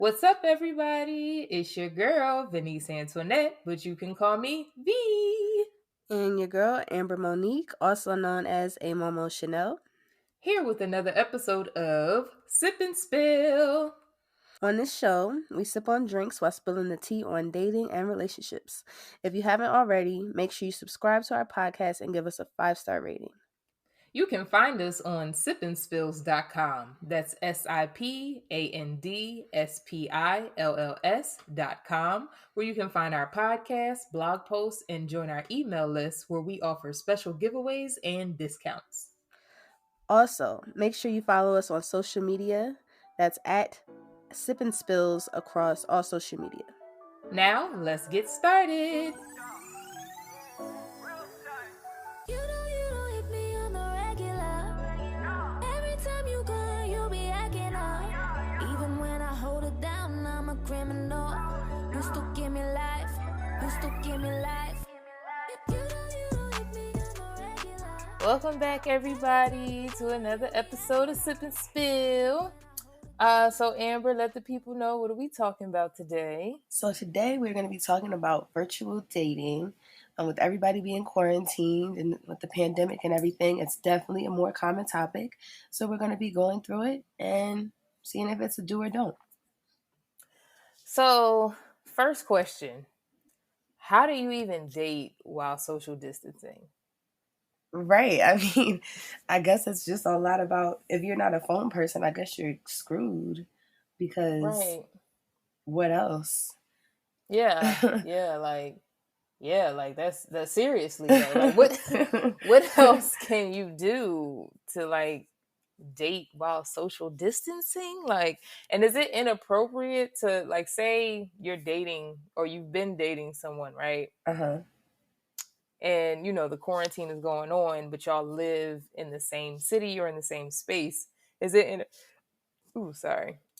What's up, everybody? It's your girl, Venice Antoinette, but you can call me V. And your girl, Amber Monique, also known as A Momo Chanel. Here with another episode of Sip and Spill. On this show, we sip on drinks while spilling the tea on dating and relationships. If you haven't already, make sure you subscribe to our podcast and give us a 5-star rating. You can find us on sipandspills.com. That's sipandspills.com, where you can find our podcast, blog posts, and join our email list where we offer special giveaways and discounts. Also, make sure you follow us on social media. That's at Sip and Spills across all social media. Now, let's get started. Welcome back, everybody, to another episode of Sip and Spill. So Amber, let the people know, what are we talking about today? So today we're going to be talking about virtual dating. With everybody being quarantined and with the pandemic and everything, it's definitely a more common topic. So we're going to be going through it and seeing if it's a do or don't. So, first question. How do you even date while social distancing? Right. I mean, I guess it's just a lot about, if you're not a phone person, I guess you're screwed because what else? Yeah, like that's seriously though. Like what else can you do to like date while social distancing? Like, and is it inappropriate to, like, say you're dating or you've been dating someone, right? And you know the quarantine is going on, but y'all live in the same city or in the same space. Is it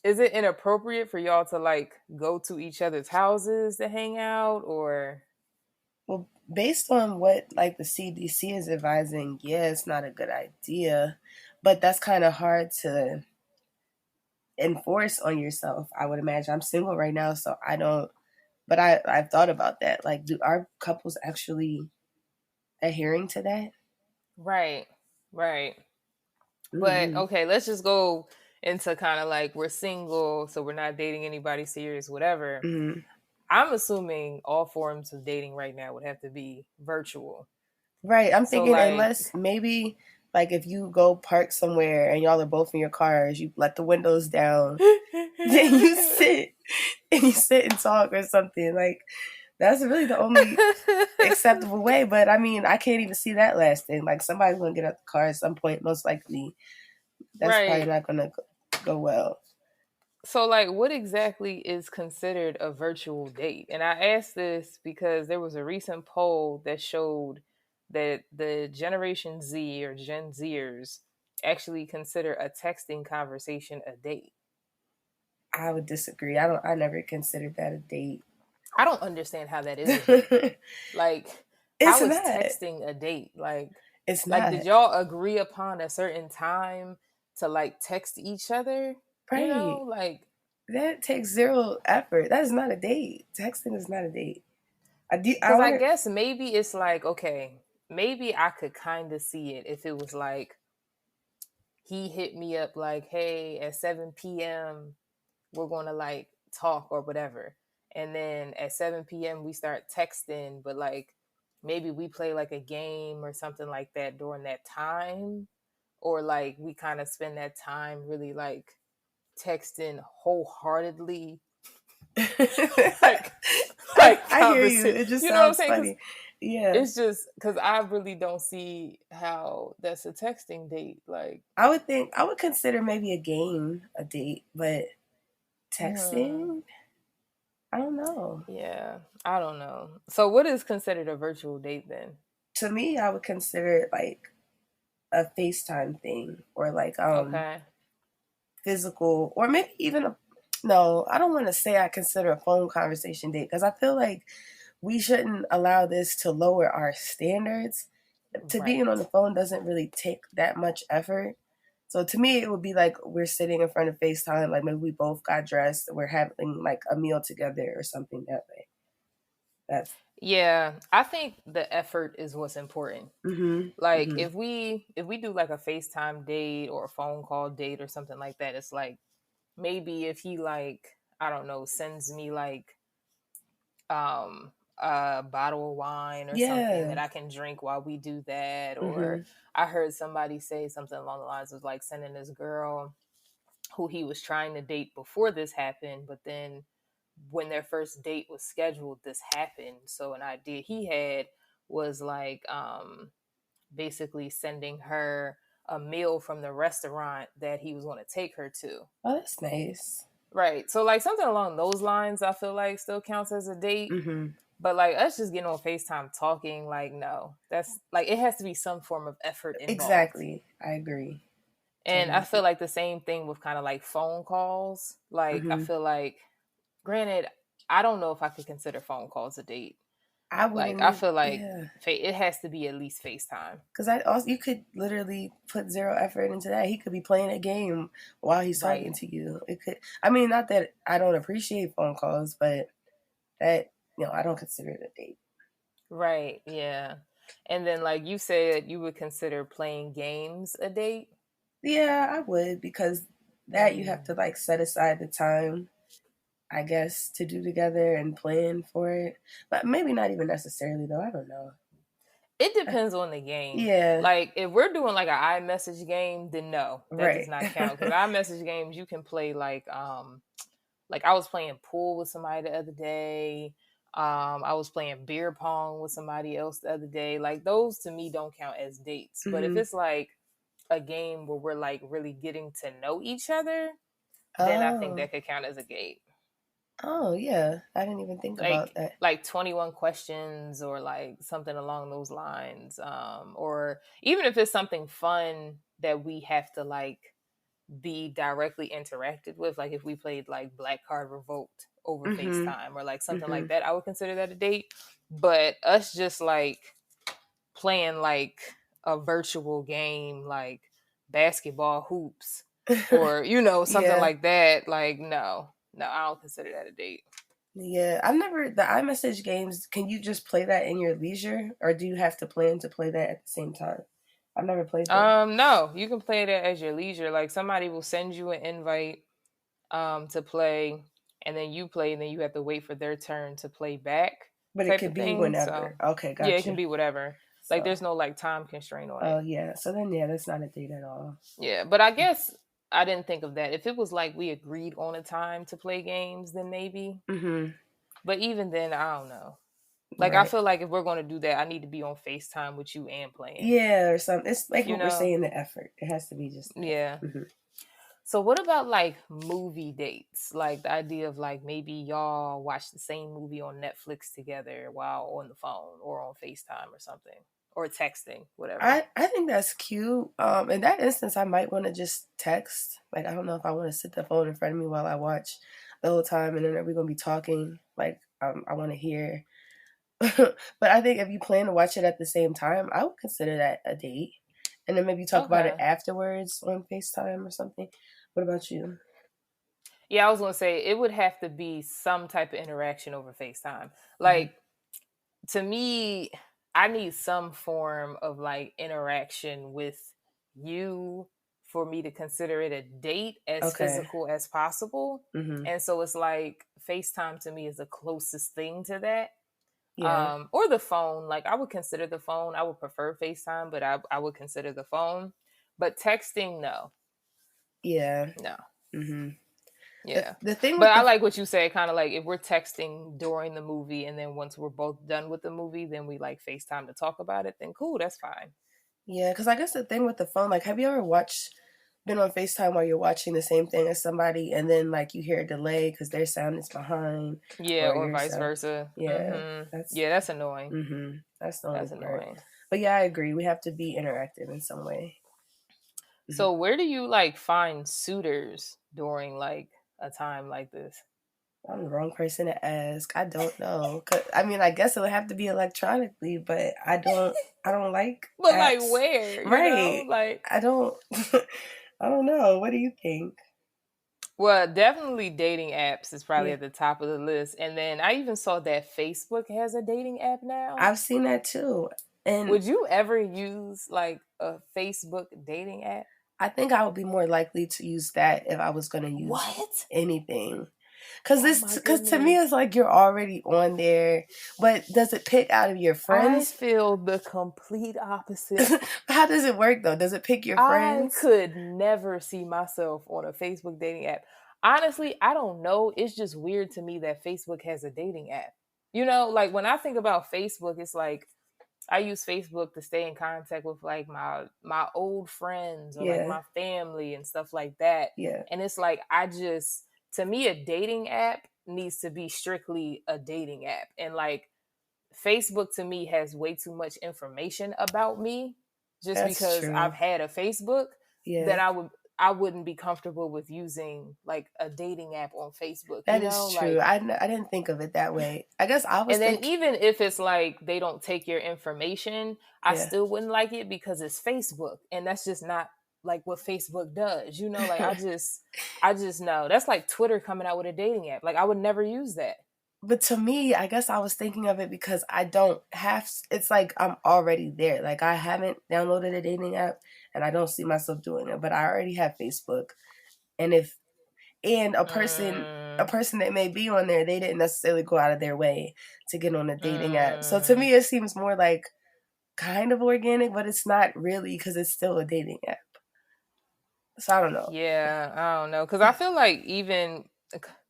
inappropriate for y'all to like go to each other's houses to hang out? Or Well, based on what like the CDC is advising, yeah, it's not a good idea, but that's kind of hard to enforce on yourself, I would imagine. I'm single right now, so I don't, but I've thought about that. Like, do our couples actually adhering to that? Right. Mm-hmm. But okay, let's just go into kind of like, we're single, so we're not dating anybody serious, whatever. Mm-hmm. I'm assuming all forms of dating right now would have to be virtual. Right. I'm So thinking like, unless maybe like if you go park somewhere and y'all are both in your cars, you let the windows down, then you sit and talk or something. Like, that's really the only acceptable way. But I mean, I can't even see that lasting. Like, somebody's gonna get out the car at some point, most likely. That's probably not gonna go well. So, like, what exactly is considered a virtual date? And I asked this because there was a recent poll that showed that the Generation Z or Gen Zers actually consider a texting conversation a date. I would disagree. I never considered that a date. I don't understand how that is a date. Like, how is texting a date? Like, it's like, not. did y'all agree upon a certain time to like text each other? Right. You know, like, that takes zero effort. That is not a date. Texting is not a date. I guess maybe it's like, okay, maybe I could kind of see it if it was like he hit me up like, hey, at 7 p.m. we're going to like talk or whatever. And then at 7 p.m. we start texting, but like maybe we play like a game or something like that during that time. Or like we kind of spend that time really like texting wholeheartedly. like I hear you. It just sounds funny. Yeah, it's just because I really don't see how that's a texting date. Like, I would consider maybe a game a date, but texting, I don't know. Yeah, I don't know. So, what is considered a virtual date then? To me, I would consider it like a FaceTime thing, or like physical, or maybe even no. I don't want to say I consider a phone conversation date because I feel like we shouldn't allow this to lower our standards. To being on the phone doesn't really take that much effort. So to me, it would be like we're sitting in front of FaceTime, like maybe we both got dressed, we're having like a meal together or something that way. That's Yeah, I think the effort is what's important. Like mm-hmm. if we do like a FaceTime date or a phone call date or something like that, it's like maybe if he like, I don't know, sends me like a bottle of wine or something that Yeah. I can drink while we do that. Or Mm-hmm. I heard somebody say something along the lines of like sending this girl who he was trying to date before this happened, but then when their first date was scheduled, this happened. So an idea he had was like basically sending her a meal from the restaurant that he was going to take her to. Oh, that's nice. Right. So like something along those lines I feel like still counts as a date. Mm-hmm. But like us just getting on FaceTime talking, like no. That's like it has to be some form of effort involved. Exactly. I agree. And I Totally feel agree. like the same thing with kind of like phone calls. Like I Mm-hmm. feel like granted, I don't know if I could consider phone calls a date. I Like wouldn't I even, feel like yeah. it has to be at least FaceTime. Because I also you could literally put zero effort into that. He could be playing a game while he's talking Right. to you. It could. I mean, not that I don't appreciate phone calls, but that I don't consider it a date. Right. Yeah. And then like you said you would consider playing games a date. Yeah, I would because that you have Mm. to like set aside the time, I guess, to do together and plan for it. But maybe not even necessarily though. I don't know. It depends on the game. Yeah. Like if we're doing like an iMessage game, then no, that does Right. not count. Because iMessage games you can play like I was playing pool with somebody the other day. I was playing beer pong with somebody else the other day. Like those to me don't count as dates. But if hmm it's like a game where we're like really getting to know each other, then I think Oh. that could count as a date. Oh yeah. I didn't even think about like that. like 21 questions or like something along those lines, or even if it's something fun that we have to like be directly interacted with, like if we played like Black Card Revoked over hmm FaceTime or like something hmm like that, I would consider that a date. But us just like playing like a virtual game like basketball hoops or something yeah. like that, like no, I don't consider that a date. Yeah, I've never the iMessage games. Can you just play that in your leisure, or do you have to plan to play that at the same time? I've never played them. No, you can play that as your leisure. Like somebody will send you an invite to play, and then you play, and then you have to wait for their turn to play back, But it type could of be thing. So whenever. Okay, yeah, it can gotcha. be whatever. Like So, there's no like time constraint on oh it. yeah. So then, yeah, that's not a date at all. Yeah, but I guess I didn't think of that. If it was like we agreed on a time to play games, then maybe. Mm-hmm. But even then, I don't know. Like I Right. feel like if we're going to do that, I need to be on FaceTime with you and playing. Yeah, or something. It's like You what we're know? saying. The effort. It has to be just the effort. Yeah. Mm-hmm. So what about like movie dates? Like the idea of like maybe y'all watch the same movie on Netflix together while on the phone or on FaceTime or something. Or texting, whatever. I think that's cute. In that instance, I might want to just text. Like, I don't know if I want to sit the phone in front of me while I watch the whole time, and then are we gonna be talking? Like, I want to hear. But I think if you plan to watch it at the same time, I would consider that a date, and then maybe talk about it Okay. afterwards on FaceTime or something. What about you? Yeah, I was gonna say it would have to be some type of interaction over FaceTime. hmm Like to me, I need some form of like interaction with you for me to consider it a date as Okay. physical as possible. hmm And so it's like FaceTime to me is the closest thing to that. Yeah. Or the phone. Like I would consider the phone. I would prefer FaceTime, but I would consider the phone. But texting, no. Yeah. No. hmm Yeah. The thing But with I the like what you said, kind of like if we're texting during the movie and then once we're both done with the movie, then we like FaceTime to talk about it, then cool, that's fine. Yeah, because I guess the thing with the phone, like, have you ever been on FaceTime while you're watching the same thing as somebody, and then like you hear a delay because their sound is behind, Yeah, or or your vice sound? versa. Yeah, Yeah, that's annoying. that's the only That's part. annoying. But yeah, I agree. We have to be interactive in some way. hmm So where do you like find suitors during like a time like this? I'm the wrong person to ask. I don't know. 'Cause, I mean, I guess it would have to be electronically, but I don't. I don't like But like apps. where, Right. Like I don't. I don't know. What do you think? Well, definitely dating apps is probably Yeah. at the top of the list. And then I even saw that Facebook has a dating app now. I've seen that too. And Would you ever use like a Facebook dating app? I think I would be more likely to use that if I was going to use What? anything. Oh my Because to me, goodness. it's like you're already on there, but does it pick out of your I friends? feel the complete opposite. How does it work though? Does it pick your I friends? could never see myself on a Facebook dating app. Honestly, I don't know. It's just weird to me that Facebook has a dating app. You know, like when I think about Facebook, it's like I use Facebook to stay in contact with like my old friends or like Yeah, my family and stuff like that. yeah, And it's like I just to me a dating app needs to be strictly a dating app. And like Facebook to me has way too much information about me just that's because true. I've had a Facebook that Yeah, I wouldn't be comfortable with using like a dating app on Facebook, you that know? is true. Like I didn't think of it that way. I guess I was and then thinking, even if it's like they don't take your information, I yeah. still wouldn't like it because it's Facebook and that's just not like what Facebook does. You know, like I just know. That's like Twitter coming out with a dating app. Like I would never use that. But to me, I guess I was thinking of it because I don't have, it's like I'm already there. Like I haven't downloaded a dating app and I don't see myself doing it, but I already have Facebook. And if, and a Mm, person that may be on there, they didn't necessarily go out of their way to get on a dating app. So to mm. me, it seems more like kind of organic, but it's not really because it's still a dating app. So I don't know. Yeah, I don't know. Because I feel like even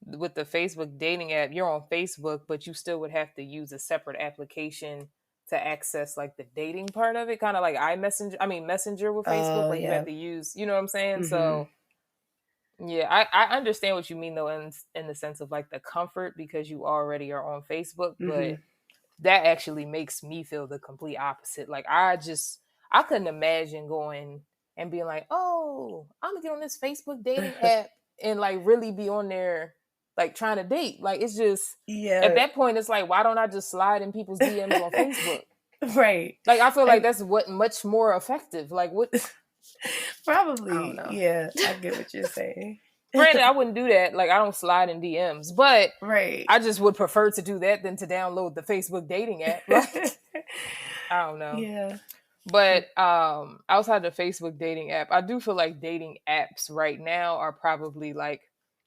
with the Facebook dating app, you're on Facebook, but you still would have to use a separate application to access like the dating part of it. Kind of like Messenger with Facebook. Oh, Like you have yeah. to use, you know what I'm saying? Mm-hmm. So yeah, I understand what you mean though, in the sense of like the comfort because you already are on Facebook, but Mm-hmm. that actually makes me feel the complete opposite. Like I couldn't imagine going and being like, oh, I'm gonna get on this Facebook dating app and like really be on there like trying to date. Like it's just at Yeah. that point it's like why don't I just slide in people's DMs on Facebook? Right. Like I feel like And that's what much more effective. Like what I don't probably, know. yeah, I get what you're saying. Granted, I wouldn't do that. Like I don't slide in DMs, but Right. I just would prefer to do that than to download the Facebook dating app. Like I don't know. Yeah. But outside the Facebook dating app, I do feel like dating apps right now are probably like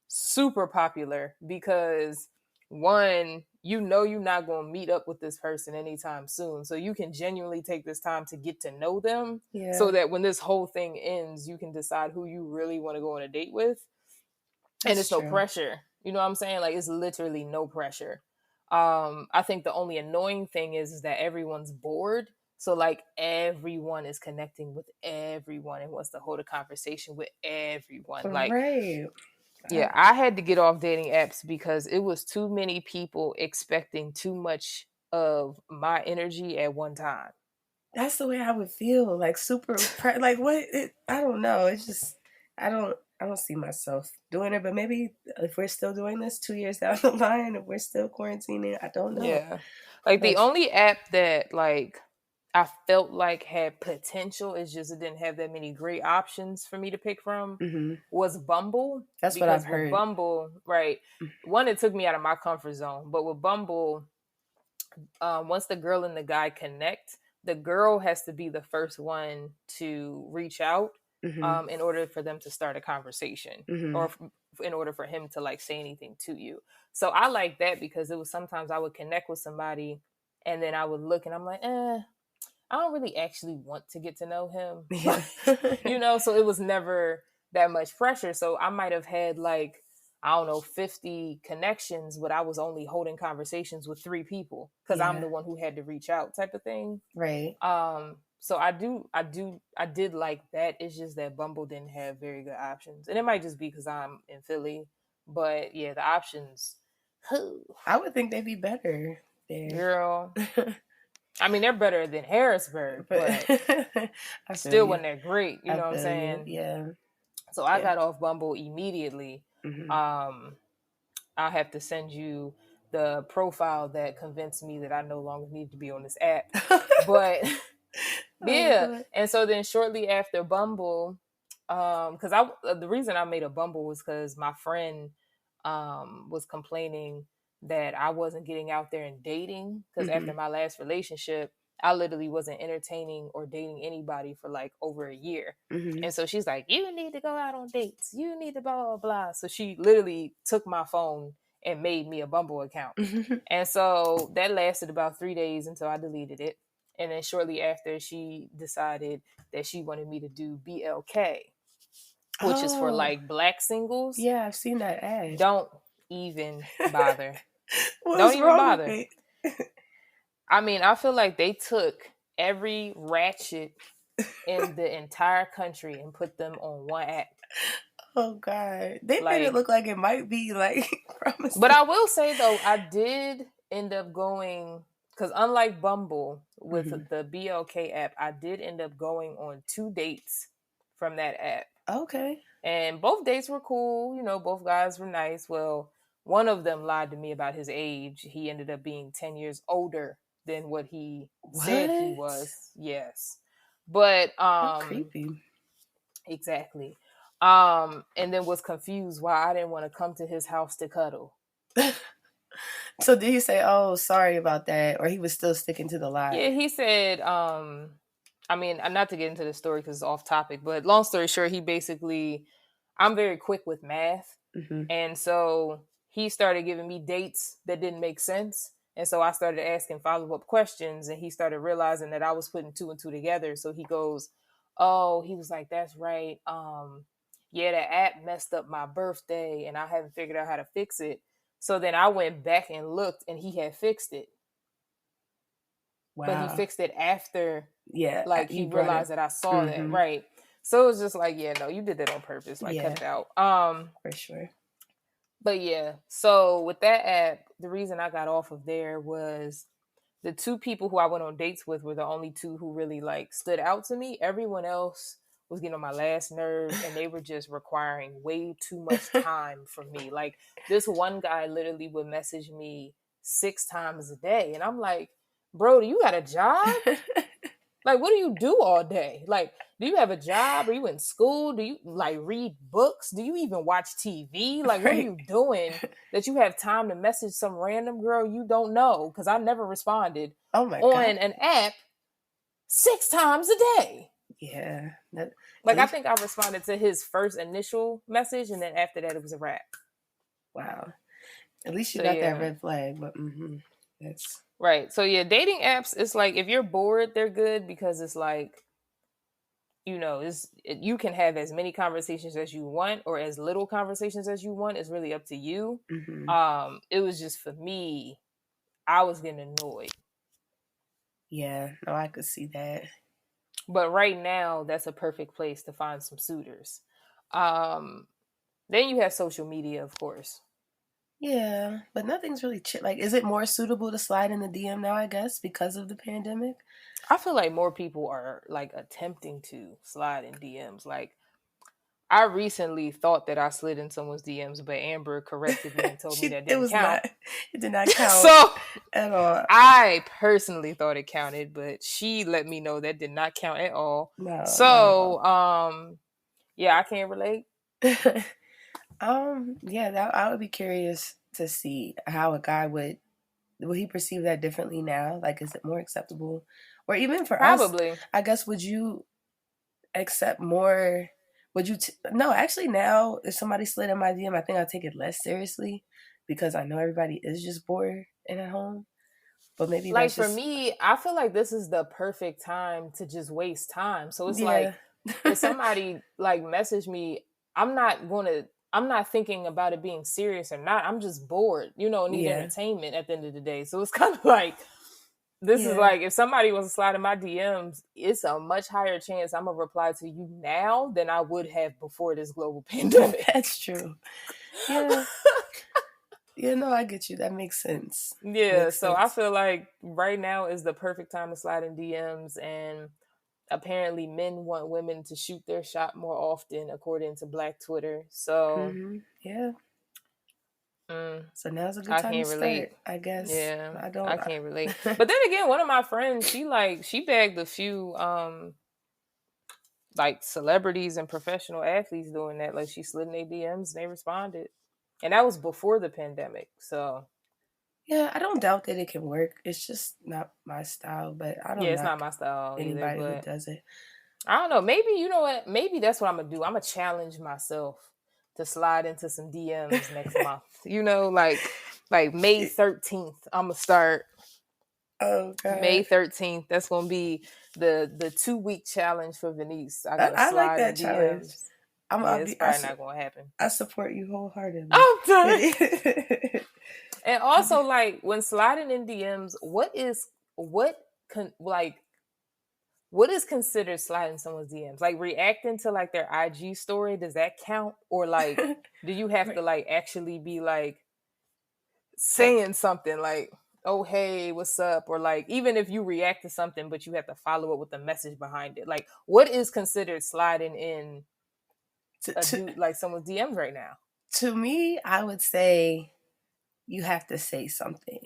super popular because one, you know you're not going to meet up with this person anytime soon. So you can genuinely take this time to get to know them so Yeah. that when this whole thing ends, you can decide who you really want to go on a date with. And That's it's no true. pressure. You know what I'm saying? Like it's literally no pressure. I think the only annoying thing is that everyone's bored. So like everyone is connecting with everyone and wants to hold a conversation with everyone. Like, Right. yeah, I had to get off dating apps because it was too many people expecting too much of my energy at one time. That's the way I would feel. Like like what? I don't know. It's just I don't see myself doing it. But maybe if we're still doing this 2 years down the line, if we're still quarantining, I don't know. Yeah. Like the But only app that like I felt like had potential, it's just it didn't have that many great options for me to pick from hmm was Bumble. that's what I've Because with heard. Bumble, right, one, it took me out of my comfort zone. But with Bumble, once the girl and the guy connect, the girl has to be the first one to reach out hmm in order for them to start a conversation hmm or in order for him to like say anything to you. So I like that because it was sometimes I would connect with somebody and then I would look and I'm like, I don't really actually want to get to know him. Yeah. You know, so it was never that much pressure. So I might have had like, I don't know, 50 connections, but I was only holding conversations with 3 people because I'm Yeah. the one who had to reach out type of thing. Right. So I did like that. It's just that Bumble didn't have very good options. And it might just be because I'm in Philly. But yeah, the options, I would think they'd be better there. girl. I mean, they're better than Harrisburg, But but I feel still you. when they're great, you I know what I'm feel you. saying? Yeah. So I Yeah. got off Bumble immediately. hmm Um, I'll have to send you the profile that convinced me that I no longer need to be on this app. But Oh yeah, god. and so then shortly after Bumble, Because the reason I made a Bumble was because my friend was complaining that I wasn't getting out there and dating. Because Mm-hmm. after my last relationship, I literally wasn't entertaining or dating anybody for like over a year. Mm-hmm. And so she's like, "You need to go out on dates. You need to blah blah blah." So she literally took my phone and made me a Bumble account. Mm-hmm. And so that lasted about 3 days until I deleted it. And then shortly after, she decided that she wanted me to do BLK, which is for Oh, like black singles. yeah, I've seen that ad. Don't even bother. Don't What's even wrong with bother. it? I mean, I feel like they took every ratchet in the entire country and put them on one app. Oh God, they made it Like, look like it might be like promising. but I will say though, I did end up going, because unlike Bumble with Mm-hmm. the BLK app, I did end up going on 2 dates from that app. Okay. And both dates were cool. You know, both guys were nice. Well, one of them lied to me about his age. He ended up being 10 years older than what he said he What? was. Yes. But That's creepy. exactly. And then was confused why I didn't want to come to his house to cuddle. So did he say, "Oh, sorry about that," or he was still sticking to the lie? Yeah, he said, I mean, not to get into the story because it's off topic, but long story short, he basically, I'm very quick with math. Mm-hmm. And so he started giving me dates that didn't make sense. And so I started asking follow-up questions, and he started realizing that I was putting two and two together. So he goes, "Oh," he was like, "That's right. Yeah, the app messed up my birthday and I haven't figured out how to fix it." So then I went back and looked, and he had fixed it. Wow. But he fixed it after, Yeah, like, he realized that I saw that. Right. So it was just like, yeah, no, you did that on purpose. Like, cut it out. For sure. But yeah, so with that app, the reason I got off of there was the two people who I went on dates with were the only two who really like stood out to me. Everyone else was getting on my last nerve, and they were just requiring way too much time from me. Like, this one guy literally would message me 6 times a day, and I'm like, "Bro, do you got a job? Like, what do you do all day? Like, do you have a job? Are you in school? Do you like read books? Do you even watch TV? Like, what are you doing that you have time to message some random girl you don't know?" Because I never responded Oh my on God. an app 6 times a day. Yeah. Like, I think I responded to his first initial message, and then after that, it was a wrap. Wow. At least you So, got yeah. that red flag, but that's Right. So, yeah, dating apps, it's like, if you're bored, they're good because it's like, you know, you can have as many conversations as you want or as little conversations as you want. It's really up to you. It was just, for me, I was getting annoyed. Yeah, no, I could see that. But right now, that's a perfect place to find some suitors. Then you have social media, of course. Yeah, but nothing's really like, is it more suitable to slide in the DM now, I guess, because of the pandemic? I feel like more people are like attempting to slide in DMs. Like, I recently thought that I slid in someone's DMs, but Amber corrected me and told me that didn't count. It did not count So at all. I personally thought it counted, but she let me know that did not count at all. No. So, yeah, I can't relate. Yeah, I would be curious to see how a guy will he perceive that differently now? Like, is it more acceptable? Or even for Probably. us, I guess, would you accept more? Would you? No, actually, now if somebody slid in my DM, I think I'll take it less seriously because I know everybody is just bored and at home. But maybe like, that's for me, I feel like this is the perfect time to just waste time. So it's like, if somebody like message me, I'm not thinking about it being serious or not. I'm just bored, you know, need entertainment at the end of the day. So it's kind of like, this is like, if somebody was to slide in my DMs, it's a much higher chance I'm gonna reply to you now than I would have before this global pandemic. That's true. Yeah. Yeah, no, I get you. That makes sense. Yeah, I feel like right now is the perfect time to slide in DMs, and apparently men want women to shoot their shot more often, according to Black Twitter. So, yeah. So now's a good time to start, I guess. Yeah, I can't relate. But then again, one of my friends, she bagged a few like celebrities and professional athletes doing that. Like she slid in their DMs and they responded, and that was before the pandemic. So yeah, I don't doubt that it can work. It's just not my style, but I yeah, don't it's not knock my style either. anybody who But does it. I don't know. Maybe you know what? Maybe that's what I'm gonna do. I'm gonna challenge myself to slide into some DMs next month. You know, like May 13th. I'm gonna start Oh May God, 13th. That's gonna be the 2-week challenge for Venice. I gotta I like slide in that challenge. DMs. I'll Yeah, it's be. probably not gonna happen. I support you wholeheartedly. I'm done. And also, like when sliding in DMs, like what is considered sliding someone's DMs? Like reacting to like their IG story, does that count? Or like do you have to like actually be like saying something like, oh hey, what's up? Or like even if you react to something but you have to follow it with a message behind it. Like what is considered sliding in a to, dude like someone's DMs right now? to me, I would say you have to say something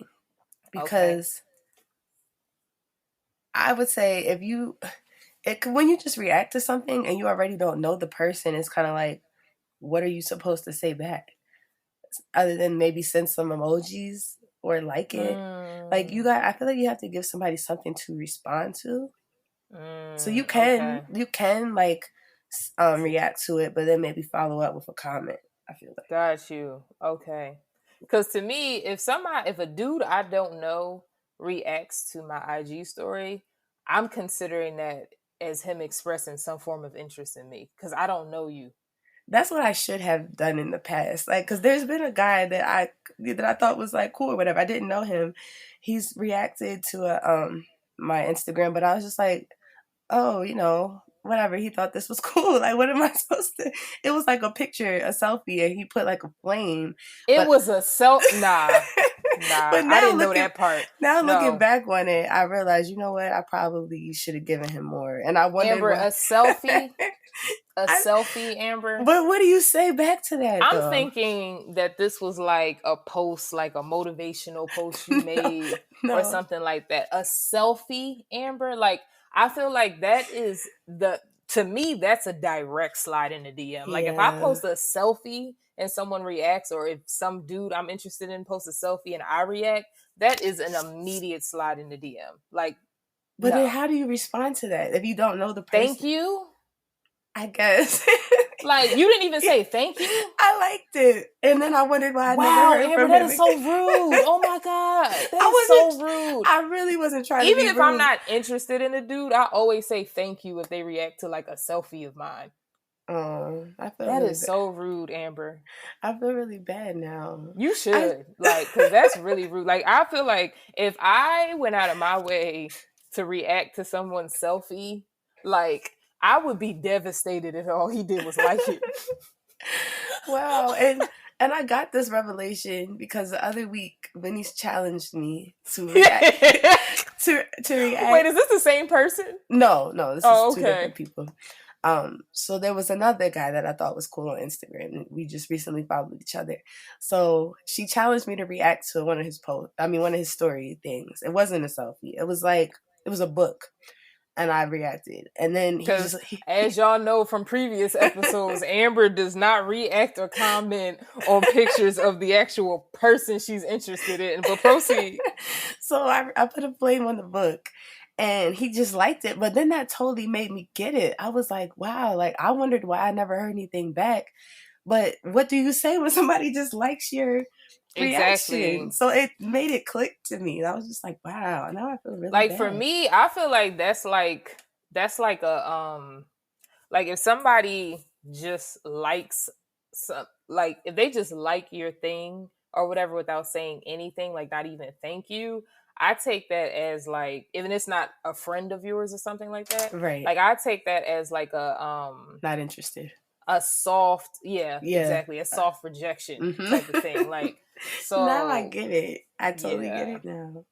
Okay. because I would say when you just react to something and you already don't know the person, it's kind of like, what are you supposed to say back? Other than maybe send some emojis or like it. Like I feel like you have to give somebody something to respond to. So Okay. you can like react to it, but then maybe follow up with a comment. I feel like Got you. Okay. Because to me, if a dude I don't know reacts to my IG story, I'm considering that as him expressing some form of interest in me because I don't know you. that's what I should have done in the past. Like, cause there's been a guy that I thought was like cool or whatever. I didn't know him. He's reacted to my Instagram, but I was just like, oh, whatever. He thought this was cool. Like, what am I supposed to? It was like a picture, a selfie, and he put like a flame. It But was a nah. but I didn't know that part. looking No. back on it, I realized, you know what? I probably should have given him more. And I wondered Amber, why. a selfie? Selfie, Amber? But what do you say back to that, I'm though? thinking that this was like a post, like a motivational post you No, made or no. something like that. A selfie, Amber? Like, I feel like that is to me, that's a direct slide in the DM. Like, if I Yeah. post a selfie and someone reacts, or if some dude I'm interested in posts a selfie and I react, that is an immediate slide in the DM. Like, But then no. how do you respond to that if you don't know the Thank person? you. I guess. Like, you didn't even say thank you. I liked it. And then I wondered why I never Wow, heard Amber, from that him is so again. rude. Oh my God. That is I so rude. I really wasn't trying to Even be if I'm rude. not interested in a dude, I always say thank you if they react to like a selfie of mine. I feel That really is bad. so rude, Amber. I feel really bad now. You should. Like, because that's really rude. Like, I feel like if I went out of my way to react to someone's selfie, like, I would be devastated if all he did was like it. Wow. And I got this revelation because the other week Vinny's challenged me to react to react. Wait, is this the same person? No, this is two Okay. different people. So there was another guy that I thought was cool on Instagram. We just recently followed each other. So she challenged me to react to one of his one of his story things. It wasn't a selfie. It was a book. And I reacted. And then Because as y'all know from previous episodes, Amber does not react or comment on pictures of the actual person she's interested in. But proceed. So I put a flame on the book and he just liked it. But then that totally made me get it. I was like, wow, like I wondered why I never heard anything back. But what do you say when somebody just likes your reaction? Exactly. So it made it click to me. I was just like, wow, now I feel really Like bad. for me, I feel like that's like a like if somebody just likes some, like if they just like your thing or whatever without saying anything, like not even thank you, I take that as like, even it's not a friend of yours or something like that, Right. like I take that as like a not interested, a soft, yeah. Exactly, a soft rejection type of thing. Like, so now I get it. I totally get it now.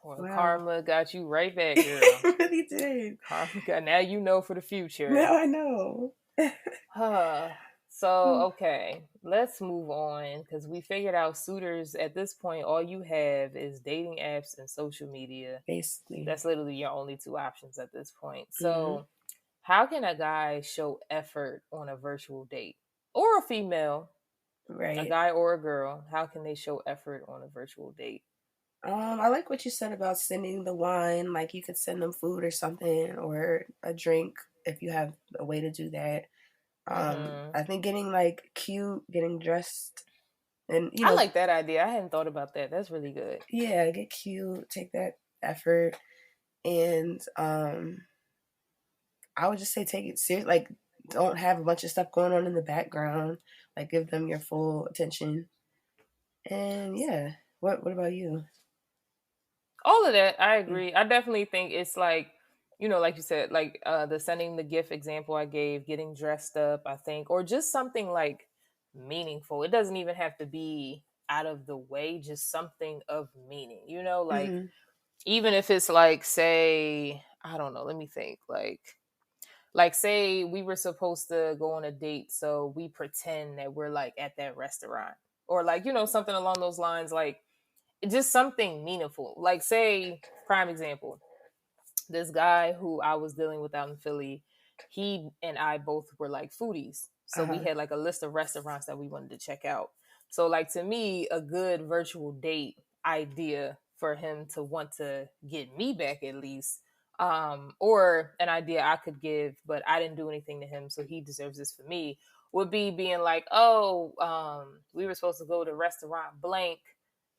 Well, wow. Karma got you right back, girl. It really did. Karma got, now you know for the future. Now I know. So, okay, let's move on because we figured out suitors at this point. All you have is dating apps and social media. Basically. That's literally your only two options at this point. So, how can a guy show effort on a virtual date, or a female, a Right. guy or a girl? How can they show effort on a virtual date? I like what you said about sending the wine. Like you could send them food or something or a drink if you have a way to do that. Mm-hmm. I think getting like cute, getting dressed, and I like that idea. I hadn't thought about that. That's really good. yeah, get cute, take that effort, and I would just say take it serious. Like, don't have a bunch of stuff going on in the background. Like, give them your full attention. And yeah, what about you? All of that, I Mm. agree. I definitely think it's like, like you said, like the sending the gift example I gave, getting dressed up, I think, or just something like meaningful. It doesn't even have to be out of the way, just something of meaning, like Mm-hmm. even if it's like, say, I don't know, let me think, like say we were supposed to go on a date, so we pretend that we're like at that restaurant, or like, something along those lines, like just something meaningful. Like, say, prime example, this guy who I was dealing with out in Philly, he and I both were like foodies. So we Uh-huh. had like a list of restaurants that we wanted to check out. So, like, to me, a good virtual date idea for him to want to get me back, at least, or an idea I could give, but I didn't do anything to him, so he deserves this for me, would be being like, oh, we were supposed to go to restaurant blank,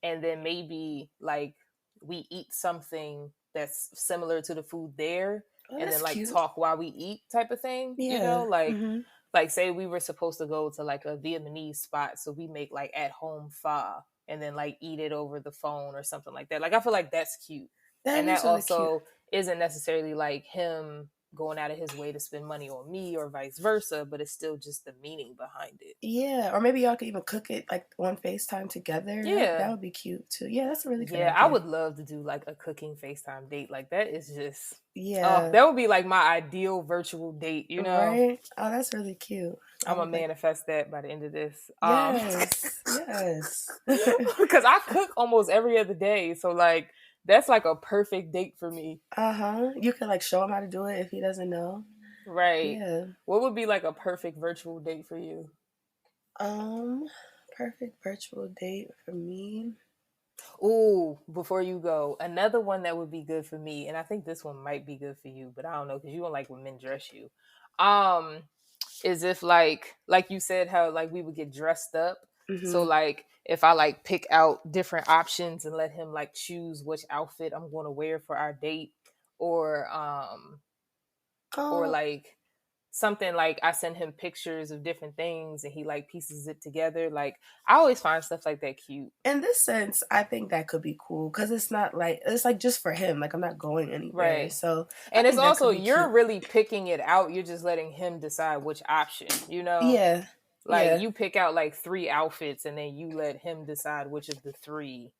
and then maybe like we eat something that's similar to the food there, Oh, and then that's like cute. talk while we eat, type of thing, Yeah. like Mm-hmm. say we were supposed to go to like a Vietnamese spot, so we make like at home pho and then like eat it over the phone or something like that. Like, I feel like that's cute. That And that is really cute. also isn't necessarily like him going out of his way to spend money on me or vice versa, but it's still just the meaning behind it. Yeah, or maybe y'all could even cook it like on FaceTime together. That Yeah. would be cute too. Yeah, that's a really good Yeah, I idea. would love to do like a cooking FaceTime date. Like, that is just, oh, Yeah. that would be like my ideal virtual date. Right? Oh, that's really cute. I I'm gonna would like. manifest that by the end of this. Yes. Yes. Because I cook almost every other day, so like that's like a perfect date for me. Uh-huh. You could like show him how to do it if he doesn't know. Right. Yeah. What would be like a perfect virtual date for you? Um, perfect virtual date for me. Ooh, before you go, another one that would be good for me, and I think this one might be good for you, but I don't know because you don't like when men dress you. Um, is if like you said how like we would get dressed up. So Mm-hmm. like if I like pick out different options and let him like choose which outfit I'm going to wear for our date, or Oh, like something like I send him pictures of different things and he like pieces it together. Like, I always find stuff like that cute. in this sense, I think that could be cool because it's like just for him. Like I'm not going anywhere, Right. so I And it's think that also, could be you're cute. really picking it out. You're just letting him decide which option. Yeah, Like, yeah, you pick out like three outfits and then you let him decide which of the three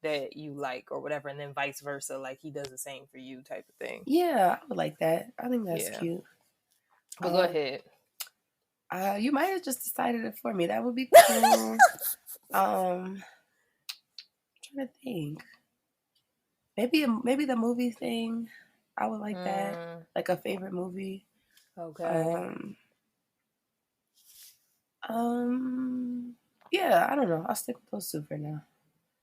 that you like or whatever, and then vice versa. Like, he does the same for you, type of thing. yeah. I would like that. I think that's Yeah. cute. But go Um, ahead. you might have just decided it for me. That would be cool. I'm trying to think. Maybe the movie thing. I would like that. Mm, Like a favorite movie. okay. Um, yeah, I don't know. I'll stick with those two for now.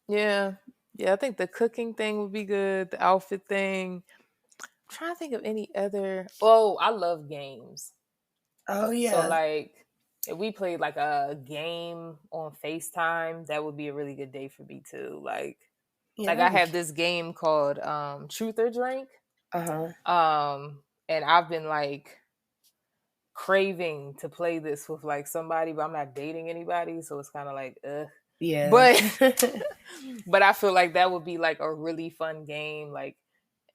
Yeah. Yeah, I think the cooking thing would be good. The outfit thing. I'm trying to think of any other. Oh, I love games. Oh So yeah, like if we played like a game on FaceTime, that would be a really good day for me too. yeah, Like that'd I be have cute. this game called Truth or Drink. Uh huh. And I've been like craving to play this with like somebody, but I'm not dating anybody, so it's kind of like Yeah, but but I feel like that would be like a really fun game. Like,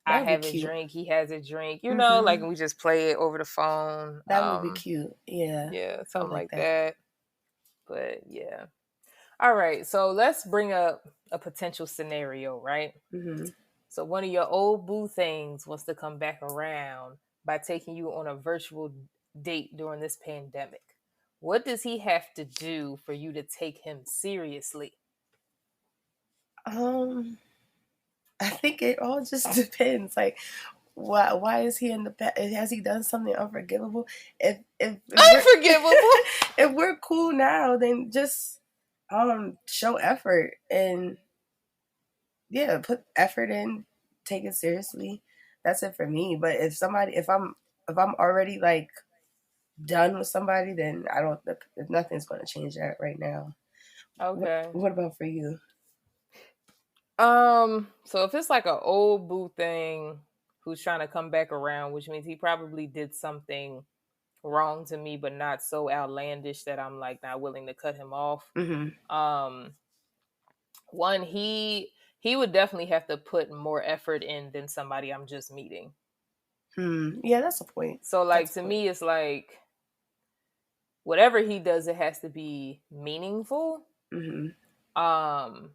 I that would be have a cute. drink, he has a drink, like Mm-hmm. we just play it over the phone. That would be cute. Yeah, Yeah, I would something like like that. that. But yeah. All right, so let's bring up a potential scenario, right? Mm-hmm. So one of your old boo things wants to come back around by taking you on a virtual date during this pandemic. What does he have to do for you to take him seriously? I think it all just depends. Like, Why is he in the past? Has he done something unforgivable? If we're Unforgivable. if we're cool now, then just show effort and yeah, put effort in, take it seriously. That's it for me. But if I'm already like done with somebody, then I don't. Nothing's going to change that right now. Okay. What about for you? So if it's like an old boo thing who's trying to come back around, which means he probably did something wrong to me, but not so outlandish that I'm like not willing to cut him off. Mm-hmm. Um, one he would definitely have to put more effort in than somebody I'm just meeting. Yeah, that's a point. So like That's a to point. me, it's like whatever he does, it has to be meaningful. Mm-hmm. Um,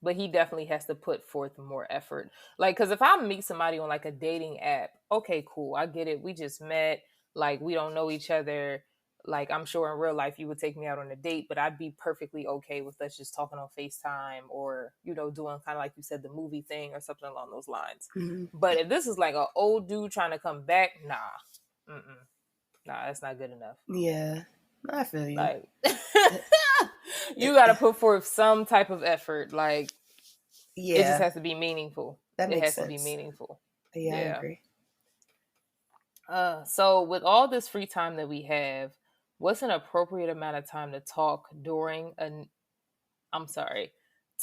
but he definitely has to put forth more effort. Like, because if I meet somebody on like a dating app, okay, cool, I get it. We just met, like, we don't know each other. Like, I'm sure in real life you would take me out on a date, but I'd be perfectly okay with us just talking on FaceTime or, doing kind of like you said, the movie thing or something along those lines. Mm-hmm. But if this is like an old dude trying to come back, nah. Mm-mm. Nah, that's not good enough. Yeah, I feel you. Like, you got to put forth some type of effort. Like, it just Yeah, has to be meaningful. that It makes has to be sense. meaningful. Yeah, I Yeah. agree. So with all this free time that we have, what's an appropriate amount of time to talk I'm sorry,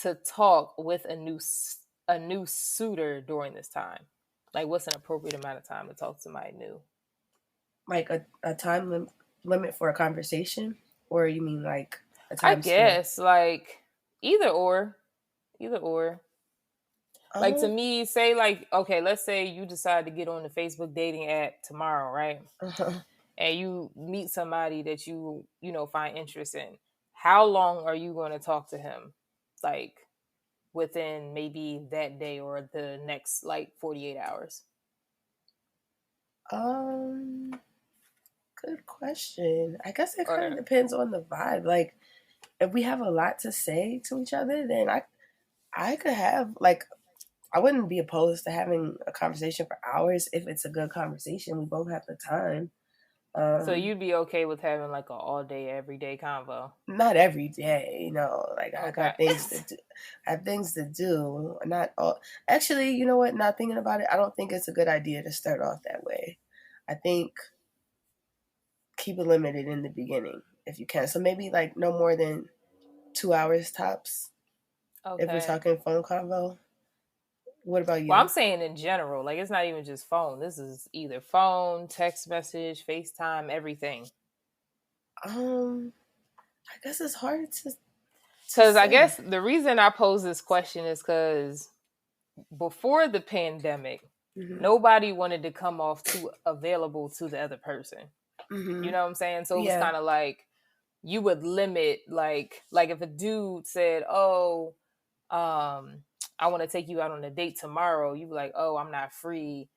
to talk with a new suitor during this time? Like, what's an appropriate amount of time to talk to somebody new? Like a limit for a conversation, or you mean like a I time span? guess like either or, either or. Like to Um, me, say like okay, let's say you decide to get on the Facebook dating app tomorrow, right? uh-huh. And you meet somebody that you find interest in. How long are you going to talk to him? Like within maybe that day or the next like 48 hours? um, Good question. I guess it kind of Or depends on the vibe. Like, if we have a lot to say to each other, then I could have like I wouldn't be opposed to having a conversation for hours if it's a good conversation. We both have the time. so Um, you'd be okay with having like an all day every day convo? Not every day, Like I Okay. got things to do. I have things to do. Not all. Actually, you know what? Not thinking about it, I don't think it's a good idea to start off that way. I think keep it limited in the beginning if you can. So maybe like no more than 2 hours tops if we're Okay. talking phone convo. What about Well, I'm you? saying in general, like it's not even just phone. This is either phone, text message, FaceTime, everything. Um, I guess it's hard to Because I say. guess the reason I pose this question is because before the pandemic, Mhm. nobody wanted to come off too available to the other person. You Mhm. know what I'm saying? So it was Yeah. kind of like you would limit like if a dude said, "Oh, I want to take you out on a date tomorrow," you'd be like, "Oh, I'm not free.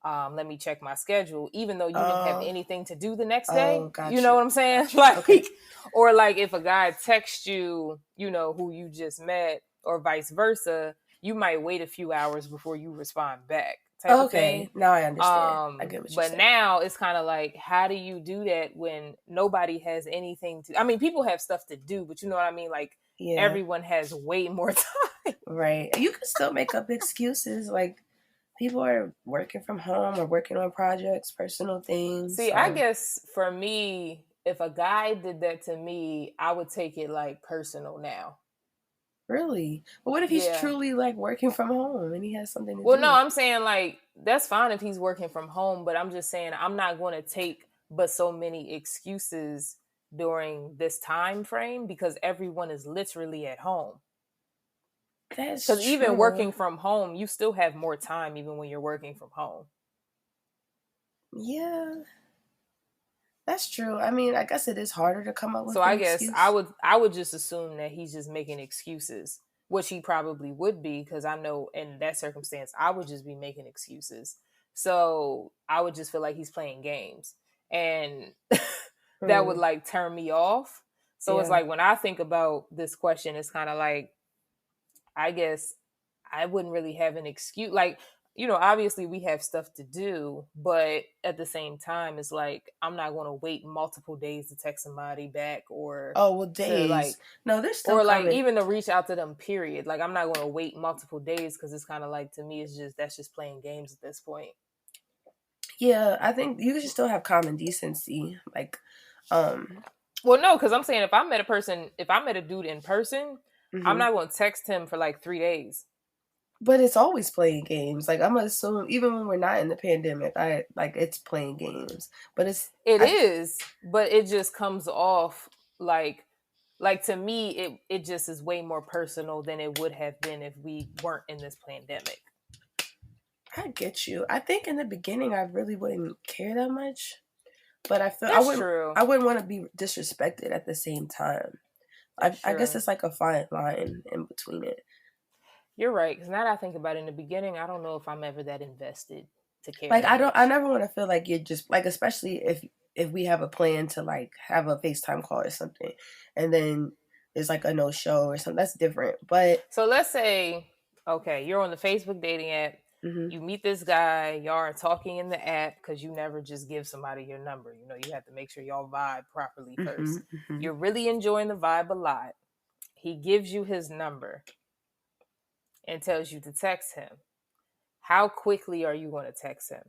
Let me check my schedule," even though you didn't have Oh. anything to do the next Oh, day. You got know you. what I'm saying? Got you. Okay. Like, or like if a guy texts you, who you just met, or vice versa, you might wait a few hours before you respond back, type of thing. Okay. Now I understand. I get what you're But saying. now it's kind of like, how do you do that when nobody has anything to? I mean, people have stuff to do, but you know what I mean. Like Yeah. everyone has way more time. Right. You can still make up excuses. Like people are working from home or working on projects, personal things. See, I guess for me, if a guy did that to me, I would take it like personal now. Really? But what if he's Yeah. truly like working from home and he has something to Well, no, do? I'm saying like that's fine if he's working from home, but I'm just saying I'm not going to take but so many excuses during this time frame because everyone is literally at home. That's Because even true. working from home, you still have more time even when you're working from home. Yeah, that's true. I mean, I guess it is harder to come up So with an I guess I excuse. would I would just assume that he's just making excuses, which he probably would be because I know in that circumstance I would just be making excuses. So I would just feel like he's playing games, and that would Hmm. like turn me off. So it's Yeah. like when I think about this question, it's kind of like I guess I wouldn't really have an excuse. Like obviously we have stuff to do, but at the same time, it's like I'm not going to wait multiple days to text somebody back or Oh, well, to days. like, No, they're still or like coming. even to reach out to them, period. Like I'm not going to wait multiple days because it's kind of like, to me, that's just playing games at this point. Yeah, I think you should still have common decency. Like, well, no, because I'm saying if I met a dude in person, I'm mm-hmm. not going to text him for like 3 days. But it's always playing games. Like, I'm assuming even when we're not in the pandemic, it's playing games. But it is, but it just comes off like to me, it just is way more personal than it would have been if we weren't in this pandemic. I get you. I think in the beginning I really wouldn't care that much, but I feel true. I wouldn't want to be disrespected at the same time. I guess it's like a fine line in between it. You're right, because now that I think about it, in the beginning, I don't know if I'm ever that invested to care. Like I never want to feel like you're just like, especially if we have a plan to like have a FaceTime call or something, and then there's like a no show or something. That's different. But so let's say, okay, you're on the Facebook dating app. mm-hmm. You meet this guy. Y'all are talking in the app because you never just give somebody your number. You have to make sure y'all vibe properly first. Mm-hmm. You're really enjoying the vibe a lot. He gives you his number and tells you to text him. How quickly are you going to text him?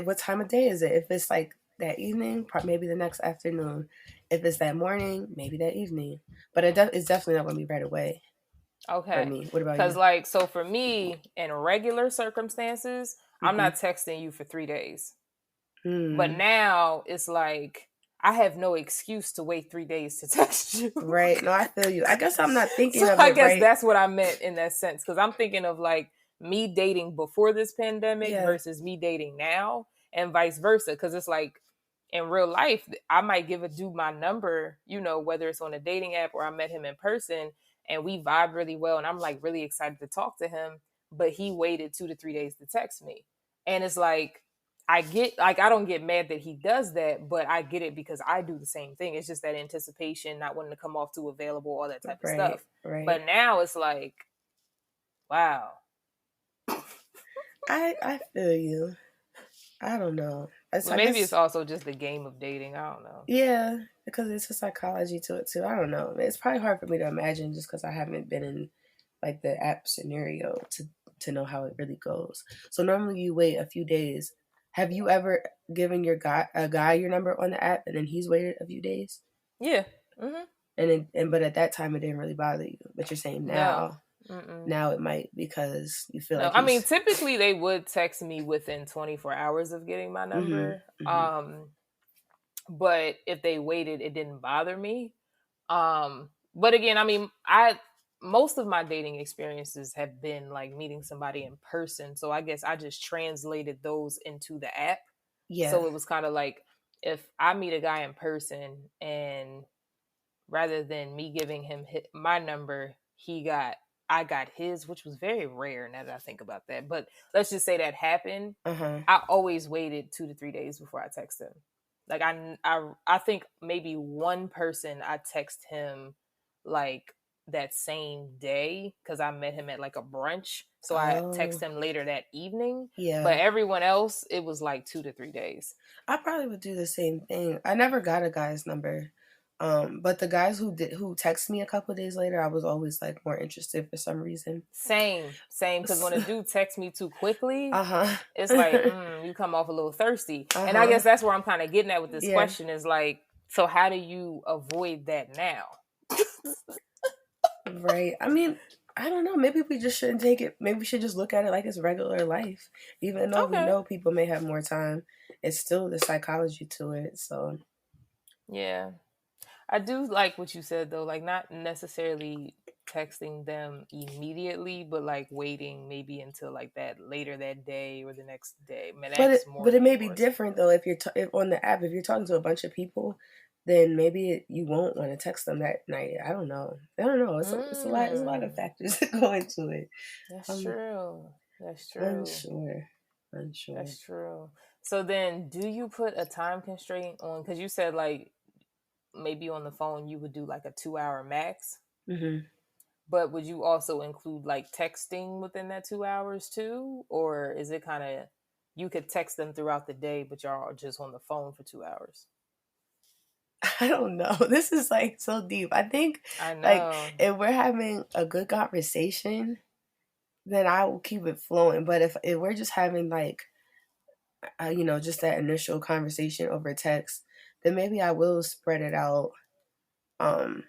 What time of day is it? If it's like that evening, maybe the next afternoon. If it's that morning, maybe that evening. But it's definitely not going to be right away. Okay. For me. What about you? Because like, so for me, in regular circumstances, mm-hmm. I'm not texting you for 3 days. But now it's like, I have no excuse to wait 3 days to text you. Right. No, I feel you. I guess I'm not thinking of it. I guess that's what I meant in that sense. Because I'm thinking of like me dating before this pandemic versus me dating now, and vice versa. Because it's like, in real life, I might give a dude my number, whether it's on a dating app or I met him in person and we vibe really well. And I'm like really excited to talk to him. But he waited 2 to 3 days to text me. And it's like, I don't get mad that he does that, but I get it because I do the same thing. It's just that anticipation, not wanting to come off too available, all that type of stuff. Right. But now it's like, wow. I feel you. I don't know. Maybe it's also just the game of dating. I don't know. Yeah, because it's a psychology to it too. I don't know. It's probably hard for me to imagine just because I haven't been in like the app scenario to know how it really goes. So normally you wait a few days. Have you ever given a guy your number on the app and then he's waited a few days? Yeah. Mm-hmm. But at that time it didn't really bother you. But you're saying now. No. Now it might, because you feel like I mean, typically they would text me within 24 hours of getting my number. Mm-hmm. But if they waited, it didn't bother me. But again, I mean, most of my dating experiences have been like meeting somebody in person. So I guess I just translated those into the app. Yeah. So it was kind of like, if I meet a guy in person and rather than me giving him my number, I got his, which was very rare now that I think about that. But let's just say that happened. I always waited 2 to 3 days before I text him. Like I think maybe one person I text him like that same day because I met him at like a brunch. So I text him later that evening. Yeah. But everyone else, it was like 2 to 3 days. I probably would do the same thing. I never got a guy's number. But the guys who text me a couple of days later, I was always like more interested for some reason. Same. Because when a dude texts me too quickly, it's like you come off a little thirsty. And I guess that's where I'm kind of getting at with this question is like, so how do you avoid that now? Right. I mean, I don't know. Maybe we just shouldn't take it. Maybe we should just look at it like it's regular life. Even though we know people may have more time, it's still the psychology to it. So yeah. I do like what you said though, like not necessarily texting them immediately, but like waiting maybe until like that later that day or the next day. But it may be different though if you're on the app. If you're talking to a bunch of people, then maybe you won't want to text them that night. I don't know. It's a lot. There's a lot of factors that go into it. That's true. Unsure. That's true. So then, do you put a time constraint on? Because you said like, maybe on the phone you would do like a 2-hour max. Mm-hmm. But would you also include like texting within that 2 hours too? Or is it kind of, you could text them throughout the day, but y'all are just on the phone for 2 hours? I don't know. This is like so deep. I think I like know. if we're having a good conversation, then I will keep it flowing. But if we're just having like, just that initial conversation over text, then maybe I will spread it out. Um,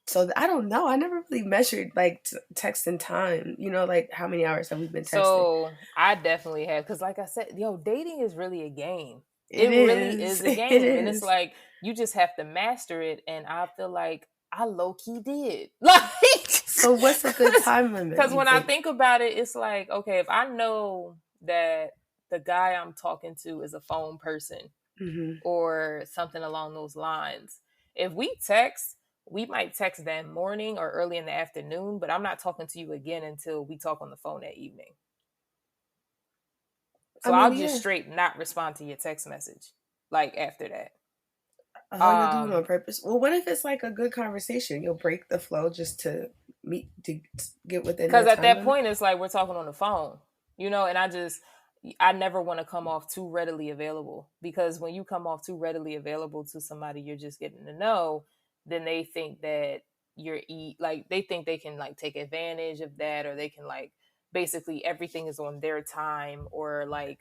so I don't know. I never really measured like texting time. Like how many hours have we been texting? So I definitely have, because like I said, yo, dating is really a game. It It really is. is a It game. And it's is. like you just have to master it. And I feel like I low key did. Like, So what's a good time limit, because you when I think? think about it, it's like, okay, if I know that the guy I'm talking to is a phone person Mm-hmm. or something along those lines, if we text, we might text that morning or early in the afternoon, but I'm not talking to you again until we talk on the phone that evening. I So mean, I'll just yeah. straight not respond to your text message like after that. Oh, you'll do it on purpose. Well, what if it's like a good conversation? You'll break the flow just to meet to get within Because that at time that limit. point it's like we're talking on the phone, and I never want to come off too readily available, because when you come off too readily available to somebody you're just getting to know, then they think that like they think they can like take advantage of that, or they can like basically everything is on their time, or like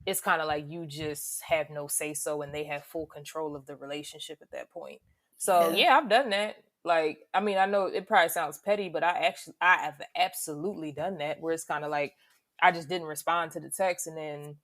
it's kind of like you just have no say so and they have full control of the relationship at that point. So Yeah. yeah, I've done that. Like, I mean, I know it probably sounds petty, but I have absolutely done that, where it's kind of like I just didn't respond to the text, and then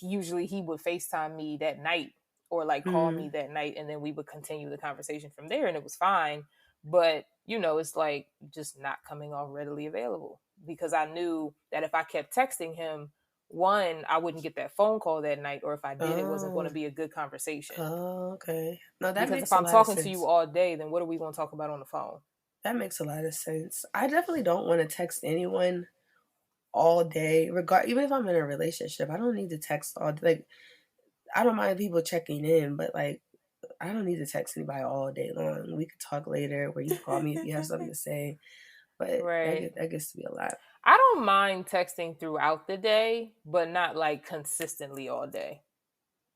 usually he would FaceTime me that night or like call Mm. me that night, and then we would continue the conversation from there, and it was fine. But it's like just not coming off readily available, because I knew that if I kept texting him, one, I wouldn't get that phone call that night, or if I did, it wasn't going Oh. to be a good conversation. Oh, okay. No, that Because if makes a I'm lot of talking to you sense. all day, then what are we going to talk about on the phone? That makes a lot of sense. I definitely don't want to text anyone all day, even if I'm in a relationship. I don't need to text all day. Like, I don't mind people checking in, but like I don't need to text anybody all day long. We could talk later, where you can call me if you have something to say. But Right. that gets to be a lot. I don't mind texting throughout the day, but not like consistently all day.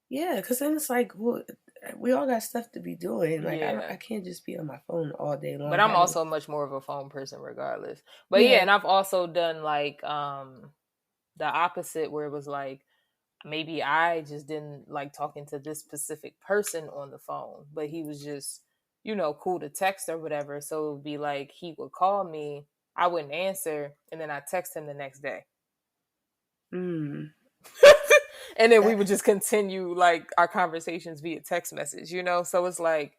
Yeah, because then it's like, well, we all got stuff to be doing. Like Yeah. I can't just be on my phone all day But long I'm having. also much more of a phone person regardless. But yeah, Yeah. and I've also done like the opposite, where it was like maybe I just didn't like talking to this specific person on the phone, but he was just, cool to text or whatever. So it would be like he would call me, I wouldn't answer, and then I text him the next day. Mm. And then we That. would just continue like our conversations via text message, So it's like,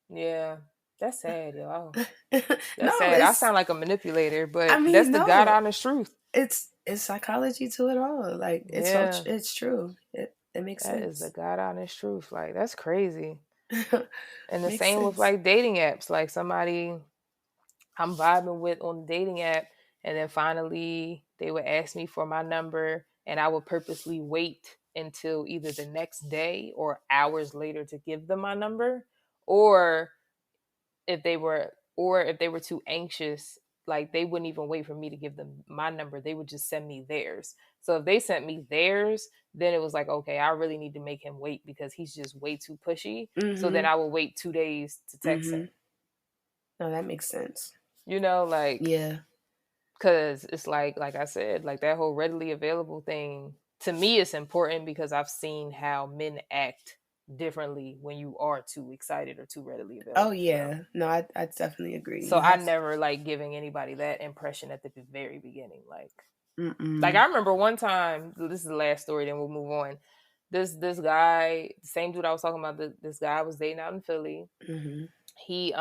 yeah, that's sad, yo. That's No, sad. I sound like a manipulator, I but that's mean, the God no. honest truth. It's psychology to it all. Like Yeah, it's true. It makes that is the sense. God honest truth. Like, that's crazy. And the Makes same with sense. like dating apps. Like, somebody I'm vibing with on the dating app, and then finally they would ask me for my number, and I would purposely wait until either the next day or hours later to give them my number, or if they were too anxious, like they wouldn't even wait for me to give them my number, they would just send me theirs. So if they sent me theirs, then it was like, okay, I really need to make him wait because he's just way too pushy. So then Mm-hmm. I would wait 2 days to text Mm-hmm. him, No, that makes sense. like, Yeah. because it's like I said, like that whole readily available thing, to me it's important because I've seen how men act differently when you are too excited or too readily Oh available for them. yeah. No, I definitely agree. So You I have. never like giving anybody that impression at the very beginning. Like Mm-mm. I remember one time, this is the last story, then we'll move on. This guy, same dude I was talking about, this guy I was dating out in Philly. Mm-hmm. He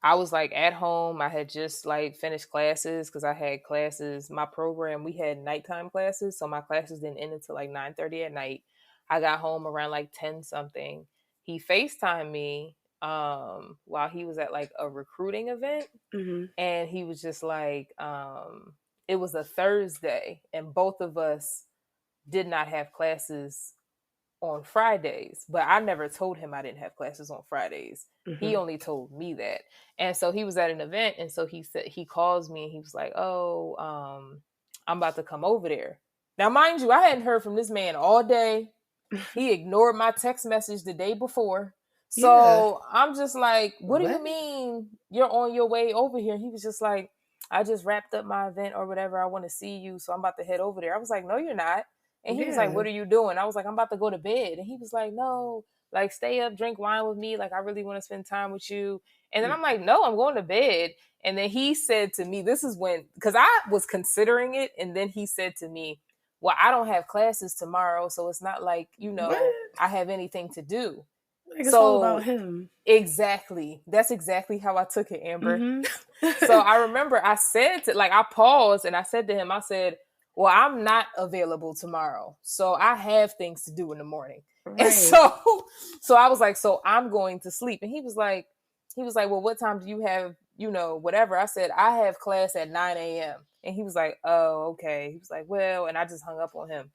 I was like at home. I had just like finished classes because I had classes. My program, we had nighttime classes, so my classes didn't end until like 9:30 at night. I got home around like 10 something. He FaceTimed me while he was at like a recruiting event, Mm-hmm. and he was just like it was a Thursday and both of us did not have classes on Fridays, but I never told him I didn't have classes on Fridays. He Mm-hmm. only told me that. And so he was at an event, and so he said, he calls me and he was like, "Oh, I'm about to come over there." Now, mind you, I hadn't heard from this man all day. He ignored my text message the day before. Yeah. So I'm just like, "What do you What? mean you're on your way over here?" He was just like, "I just wrapped up my event or whatever. I want to see you, so I'm about to head over there." I was like, "No, you're not." And he was like, Yeah. "What are you doing?" I was like, "I'm about to go to bed." And he was like, "No, like stay up, drink wine with me. Like I really want to spend time with you." And then I'm like, "No, I'm going to bed." And then he said to me, this is when, because I was considering it. And then he said to me, "Well, I don't have classes tomorrow, so it's not like, What? I have anything to do." Like it's all about So him. exactly. That's exactly how I took it, Amber. Mm-hmm. So I remember I said to, like, I paused and I said to him, I said, "Well, I'm not available tomorrow. So I have things to do in the morning." And Right. so I was like, "So I'm going to sleep." And he was like, "Well, what time do you have, whatever?" I said, "I have class at 9 a.m." And he was like, "Oh, okay." He was like, "Well," and I just hung up on him.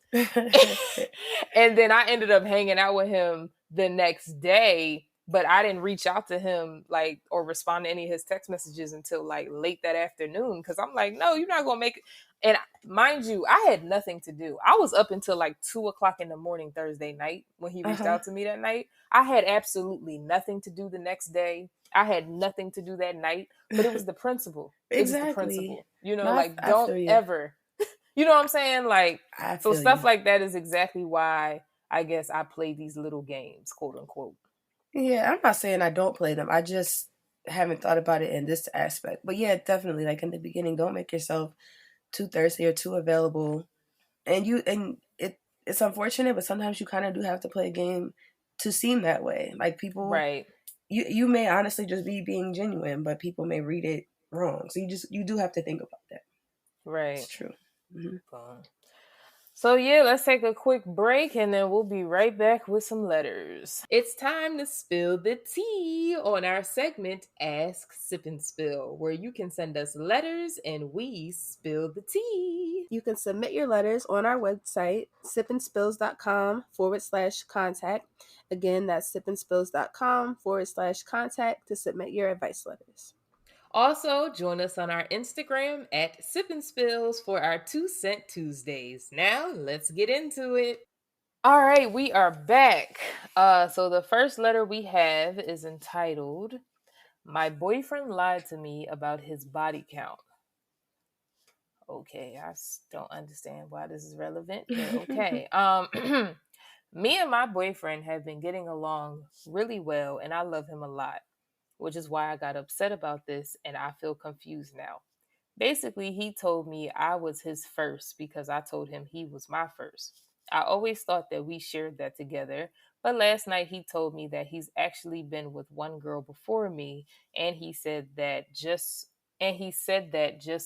And then I ended up hanging out with him the next day, but I didn't reach out to him like or respond to any of his text messages until like late that afternoon, because I'm like, "No, you're not gonna make it." And mind you, I had nothing to do. I was up until like 2 o'clock in the morning Thursday night when he reached Uh-huh. out to me that night. I had absolutely nothing to do the next day. I had nothing to do that night, but it was the principle. It was the Exactly. principle. No, Like I don't feel you. ever, you know what I'm saying? Like, I so feel stuff you. like that is exactly why I guess I play these little games, quote unquote. Yeah, I'm not saying I don't play them. I just haven't thought about it in this aspect. But yeah, definitely. Like in the beginning, don't make yourself too thirsty or too available. And it's unfortunate, but sometimes you kind of do have to play a game to seem that way. Like people, Right, you may honestly just be being genuine, but people may read it wrong. So you do have to think about that. right. It's true. Hmm. Boom. So yeah, let's take a quick break and then we'll be right back with some letters. It's time to spill the tea on our segment Ask, Sip, and Spill, where you can send us letters and we spill the tea. You can submit your letters on our website, sipandspills.com/contact. Again, that's sipandspills.com/contact to submit your advice letters. Also, join us on our Instagram at Sip and Spills for our 2 Cent Tuesdays. Now, let's get into it. All right, we are back. So the first letter we have is entitled, "My boyfriend lied to me about his body count." Okay, don't understand why this is relevant, but okay. Me and my boyfriend have been getting along really well, and I love him a lot, which is why I got upset about this, and I feel confused now. Basically, he told me I was his first because I told him he was my first. I always thought that we shared that together, but last night he told me that he's actually been with one girl before me, and he said that just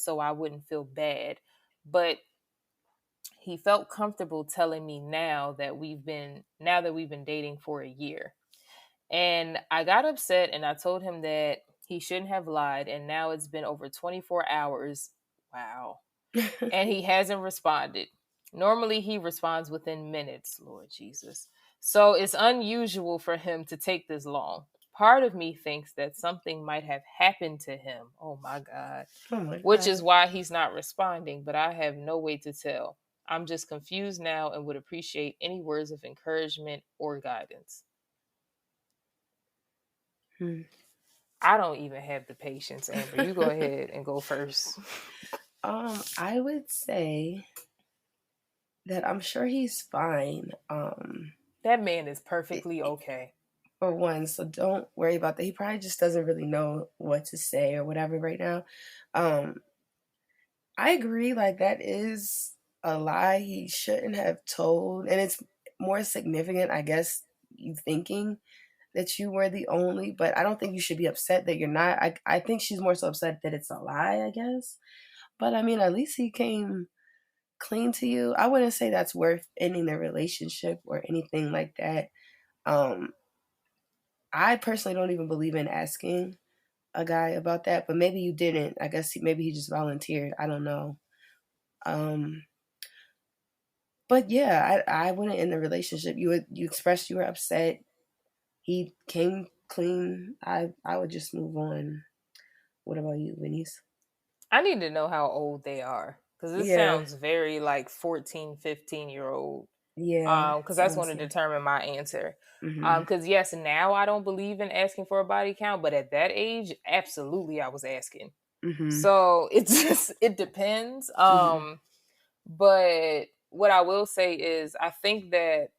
so I wouldn't feel bad. But he felt comfortable telling me now that we've been dating for a year. And I got upset and I told him that he shouldn't have lied, and now it's been over 24 hours. Wow. And he hasn't responded. Normally he responds within minutes, Lord Jesus. So it's unusual for him to take this long. Part of me thinks that something might have happened to him. Oh my God. Oh my Which is god. why he's not responding, but I have no way to tell. I'm just confused now and would appreciate any words of encouragement or guidance. Hmm. I don't even have the patience, Amber. You go ahead and go first. I would say that I'm sure he's fine. That man is perfectly okay. For one, so don't worry about that. He probably just doesn't really know what to say or whatever right now. Um, I agree, like that is a lie he shouldn't have told, and it's more significant, I guess, you thinking that you were the only, but I don't think you should be upset that you're not. I think she's more so upset that it's a lie, I guess. But I mean, at least he came clean to you. I wouldn't say that's worth ending the relationship or anything like that. Um, I personally don't even believe in asking a guy about that, but maybe you didn't. I guess maybe he just volunteered. I don't know. Um, But yeah, I wouldn't end the relationship. You expressed you were upset. He came clean. I would just move on. What about you, Winnie's? I need to know how old they are because this Yeah, sounds very like 14, 15-year old. yeah, Because that's going sounds to yeah. determine my answer. Mhm, Because yes, now I don't believe in asking for a body count, but at that age, absolutely, I was asking. mhm, So it just it depends. mhm, But what I will say is, I think that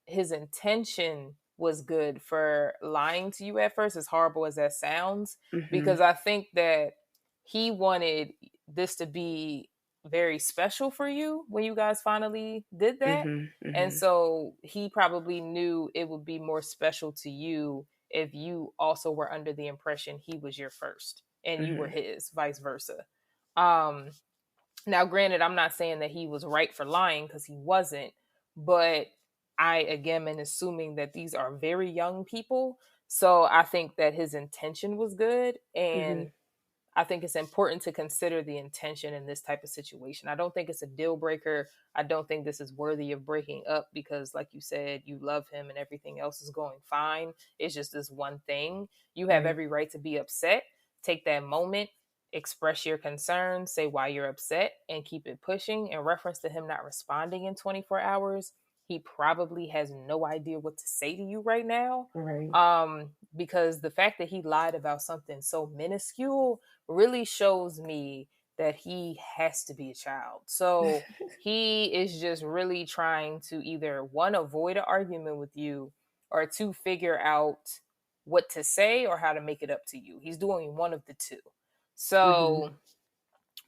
his intention was good for lying to you at first, as horrible as that sounds, mhm, because I think that he wanted this to be very special for you when you guys finally did that. mhm, And mhm, so he probably knew it would be more special to you if you also were under the impression he was your first and you were mhm. his, vice versa. Um, Now, granted, I'm not saying that he was right for lying because he wasn't, but I again am assuming that these are very young people. So I think that his intention was good. Mhm. And I think it's important to consider the intention in this type of situation. I don't think it's a deal breaker. I don't think this is worthy of breaking up because, like you said, you love him and everything else is going fine. It's just this one thing. You have Right. every right to be upset. Take that moment, express your concerns, say why you're upset, and keep it pushing. In reference to him not responding in 24 hours, he probably has no idea what to say to you right now. Right. Because the fact that he lied about something so minuscule really shows me that he has to be a child. So he is just really trying to either one, avoid an argument with you, or two, figure out what to say or how to make it up to you. He's doing one of the two. Mhm. So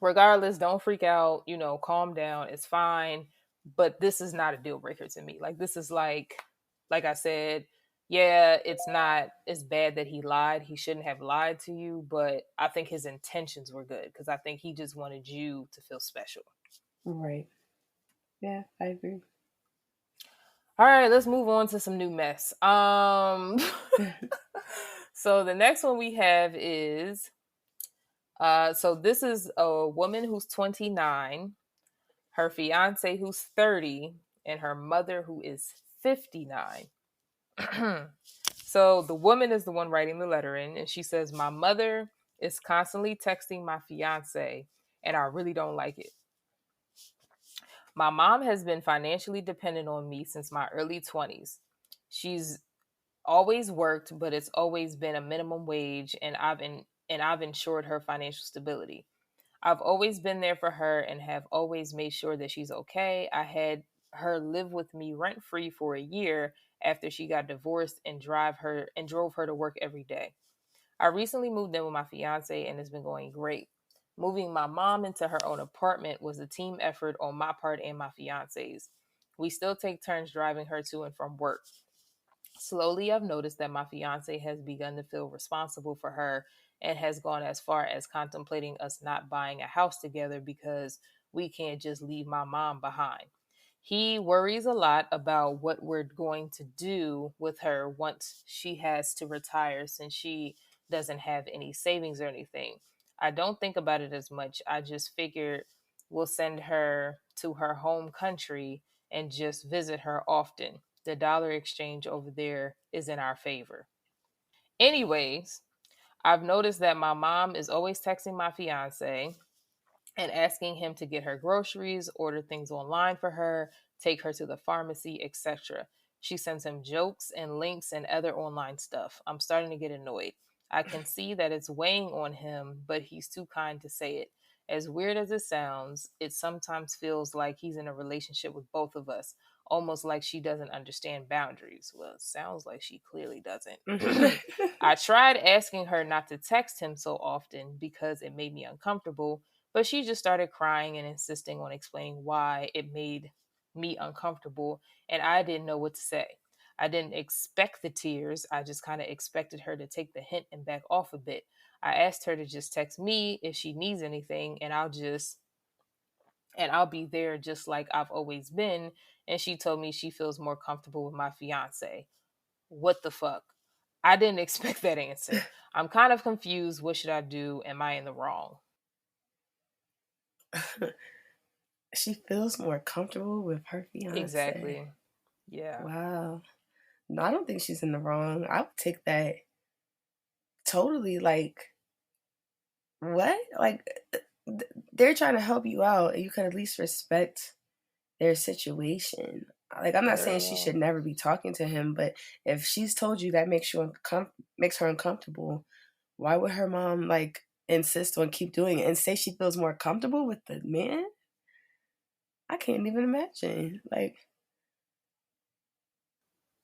regardless, don't freak out, calm down. It's fine. But this is not a deal breaker to me. Like this is like I said, yeah, it's not as bad that he lied. He shouldn't have lied to you, but I think his intentions were good because I think he just wanted you to feel special. Right. Yeah, I agree. All right, let's move on to some new mess. So the next one we have is so this is a woman who's 29, her fiance who's 30, and her mother who is 59. So the woman is the one writing the letter in, and she says, "My mother is constantly texting my fiance, and I really don't like it. My mom has been financially dependent on me since my early 20s. She's always worked, but it's always been a minimum wage, and I've ensured her financial stability. I've always been there for her and have always made sure that she's okay. I had her live with me rent free for a year after she got divorced and drove her to work every day. I recently moved in with my fiance and it's been going great. Moving my mom into her own apartment was a team effort on my part and my fiance's. We still take turns driving her to and from work. Slowly, I've noticed that my fiance has begun to feel responsible for her and has gone as far as contemplating us not buying a house together because we can't just leave my mom behind. He worries a lot about what we're going to do with her once she has to retire since she doesn't have any savings or anything. I don't think about it as much. I just figured we'll send her to her home country and just visit her often. The dollar exchange over there is in our favor. Anyways, I've noticed that my mom is always texting my fiance and asking him to get her groceries, order things online for her, take her to the pharmacy, etc. She sends him jokes and links and other online stuff. I'm starting to get annoyed. I can see that it's weighing on him, but he's too kind to say it. As weird as it sounds, it sometimes feels like he's in a relationship with both of us, almost like she doesn't understand boundaries. Well, it sounds like she clearly doesn't. I tried asking her not to text him so often because it made me uncomfortable, but she just started crying and insisting on explaining why it made me uncomfortable, and I didn't know what to say. I didn't expect the tears. I just kind of expected her to take the hint and back off a bit. I asked her to just text me if she needs anything, and I'll be there just like I've always been. And she told me she feels more comfortable with my fiance. What the fuck? I didn't expect that answer. I'm kind of confused. What should I do? Am I in the wrong? She feels more comfortable with her fiance. Exactly. Yeah. Wow. No, I don't think she's in the wrong. I would take that totally. Like, what? Like, they're trying to help you out, and you can at least respect their situation. Like, I'm not Very saying she should well. never be talking to him, but if she's told you that makes her uncomfortable, why would her mom like insist on keep doing it and say she feels more comfortable with the man? I can't even imagine. Like,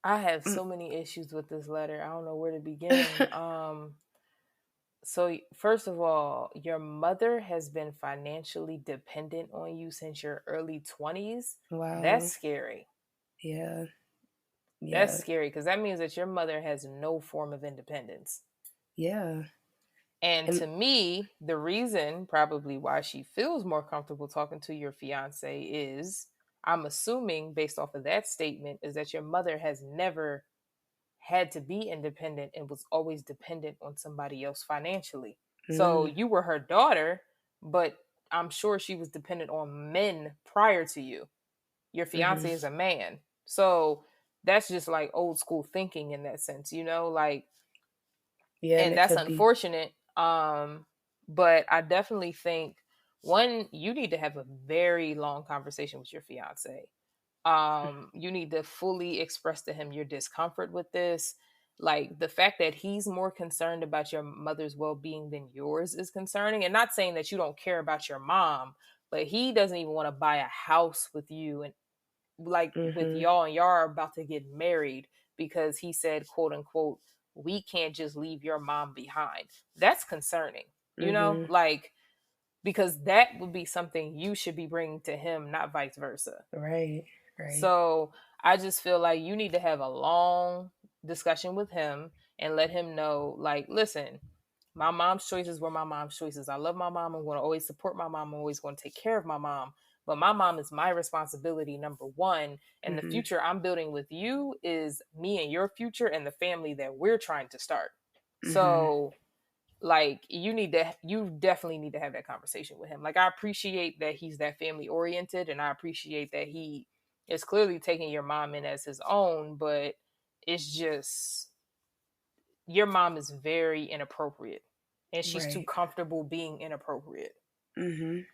I have mm, so many issues with this letter. I don't know where to begin. So first of all, your mother has been financially dependent on you since your early 20s. That's wow. scary. Yeah. That's Yeah. scary because that means that your mother has no form of independence. Yeah. And And to me, the reason probably why she feels more comfortable talking to your fiance is, I'm assuming based off of that statement, is that your mother has never had to be independent and was always dependent on somebody else financially. So mm, you were her daughter, but I'm sure she was dependent on men prior to you. Your hmm fiance is a man. So that's just like old school thinking in that sense, like, yeah, and and it that's could be. unfortunate. But I definitely think, one, you need to have a very long conversation with your fiance. You need to fully express to him your discomfort with this. Like, the fact that he's more concerned about your mother's well-being than yours is concerning. And not saying that you don't care about your mom, but he doesn't even want to buy a house with you, and like with hmm y'all, and y'all are about to get married, because he said, quote unquote, we can't just leave your mom behind. That's concerning, hmm like, because that would be something you should be bringing to him, not vice versa. Right. Right. So I just feel like you need to have a long discussion with him and let him know, like, listen, my mom's choices were my mom's choices. I love my mom. I'm going to always support my mom. I'm always going to take care of my mom. But my mom is my responsibility, number one. And the hmm future I'm building with you is me and your future and the family that we're trying to start. hmm So, like, you definitely need to have that conversation with him. Like, I appreciate that he's that family oriented, and I appreciate that he is clearly taking your mom in as his own, but it's just, your mom is very inappropriate, and she's too Right. comfortable being inappropriate. hmm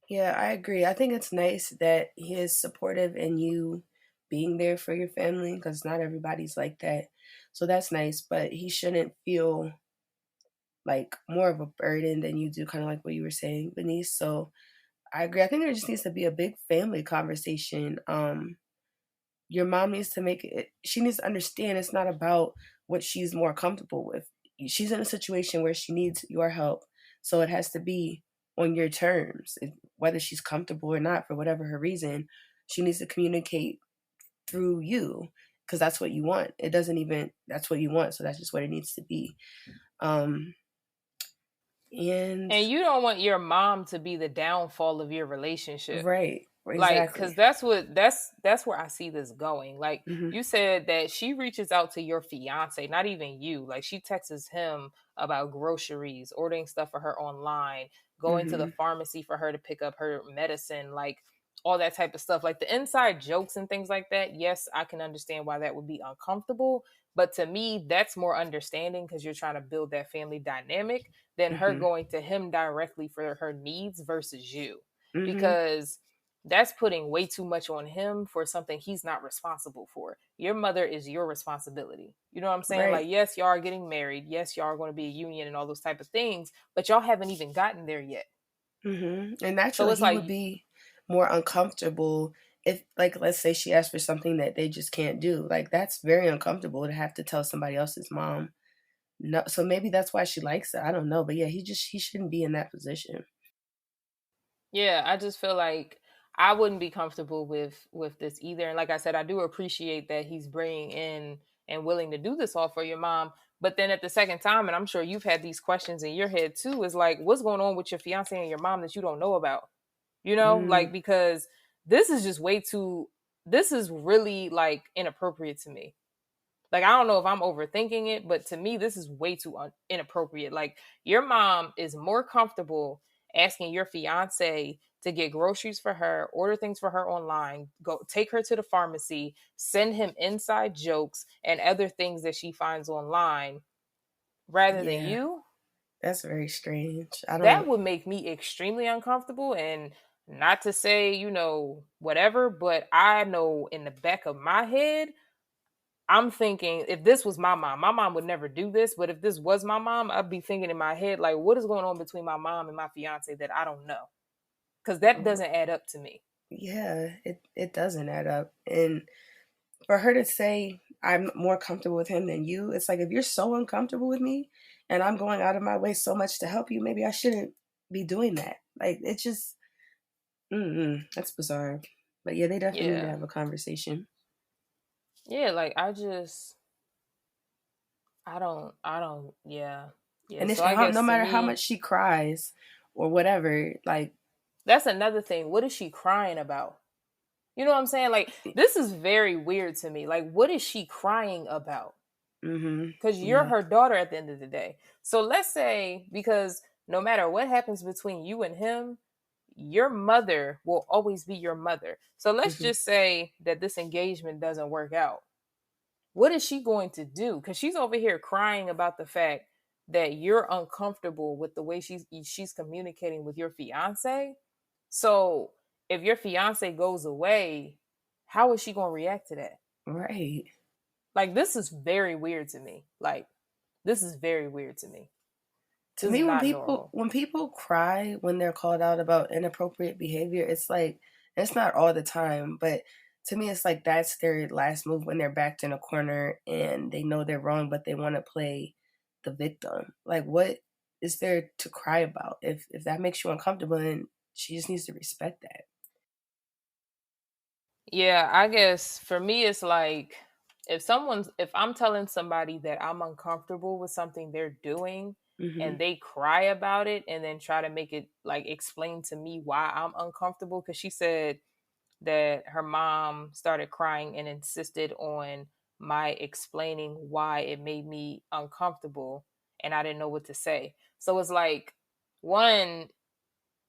Yeah, I agree. I think it's nice that he is supportive in you being there for your family because not everybody's like that. So that's nice, but he shouldn't feel like more of a burden than you do, kind of like what you were saying, Benice. So I agree. I think there just needs to be a big family conversation. Your mom needs to make it, she needs to understand it's not about what she's more comfortable with. She's in a situation where she needs your help. So it has to be on your terms. Whether she's comfortable or not, for whatever her reason, she needs to communicate through you because that's what you want. It doesn't even, that's what you want. So that's just what it needs to be. Um, and And you don't want your mom to be the downfall of your relationship. right, Like, because exactly. that's where I see this going. Like, hmm you said that she reaches out to your fiance, not even you. Like, she texts him about groceries, ordering stuff for her online, going to the hmm pharmacy for her to pick up her medicine, like all that type of stuff. Like, the inside jokes and things like that, yes, I can understand why that would be uncomfortable, but to me that's more understanding because you're trying to build that family dynamic than her hmm going to him directly for her needs versus you. hmm Because that's putting way too much on him for something he's not responsible for. Your mother is your responsibility. You know what I'm saying? Right. Like, yes, y'all are getting married. Yes, y'all are going to be a union and all those type of things, but y'all haven't even gotten there yet. And So naturally, it's he would like, be more uncomfortable if, like, let's say she asked for something that they just can't do. Like, that's very uncomfortable to have to tell somebody else's mom. No, so maybe that's why she likes it. I don't know, but yeah, he shouldn't be in that position. yeah, I just feel like I wouldn't be comfortable with this either. And like I said, I do appreciate that he's bringing in and willing to do this all for your mom. But then at the second time, and I'm sure you've had these questions in your head too, is like, what's going on with your fiance and your mom that you don't know about? Mm, Like, because this is just way too, this is really like inappropriate to me. Like, I don't know if I'm overthinking it, but to me this is way too inappropriate. Like, your mom is more comfortable asking your fiance to get groceries for her, order things for her online, go take her to the pharmacy, send him inside jokes and other things that she finds online rather than Yeah, you, that's very strange. I that don't. would make me extremely uncomfortable. And not to say, whatever, but I know in the back of my head, I'm thinking if this was my mom would never do this. But if this was my mom, I'd be thinking in my head, like, what is going on between my mom and my fiance that I don't know? Because that doesn't add up to me. Yeah, it doesn't add up. And for her to say I'm more comfortable with him than you, it's like if you're so uncomfortable with me and I'm going out of my way so much to help you, maybe I shouldn't be doing that. Like it's just that's bizarre. But yeah, they definitely need to Yeah. have a conversation. Yeah, like I don't, yeah. Yeah. And So if I no guess to matter how me, much she cries or whatever, like that's another thing. What is she crying about? You know what I'm saying? Like, this is very weird to me. Like, what is she crying about? Because you're yeah. her daughter at the end of the day. So let's say, because no matter what happens between you and him, your mother will always be your mother. So let's hmm just say that this engagement doesn't work out. What is she going to do? Because she's over here crying about the fact that you're uncomfortable with the way she's communicating with your fiance. So if your fiance goes away, how is she going to react to that? Right. Like, this is very weird to me. Like, this is very weird to me. To This is me, when not people normal. when people cry when they're called out about inappropriate behavior, it's like it's not all the time, but to me, it's like that's their last move when they're backed in a corner and they know they're wrong, but they want to play the victim. Like, what is there to cry about? If that makes you uncomfortable, then she just needs to respect that. Yeah, I guess for me, it's like if I'm telling somebody that I'm uncomfortable with something they're doing hmm and they cry about it and then try to make it like explain to me why I'm uncomfortable. Because she said that her mom started crying and insisted on my explaining why it made me uncomfortable and I didn't know what to say. So it's like, one,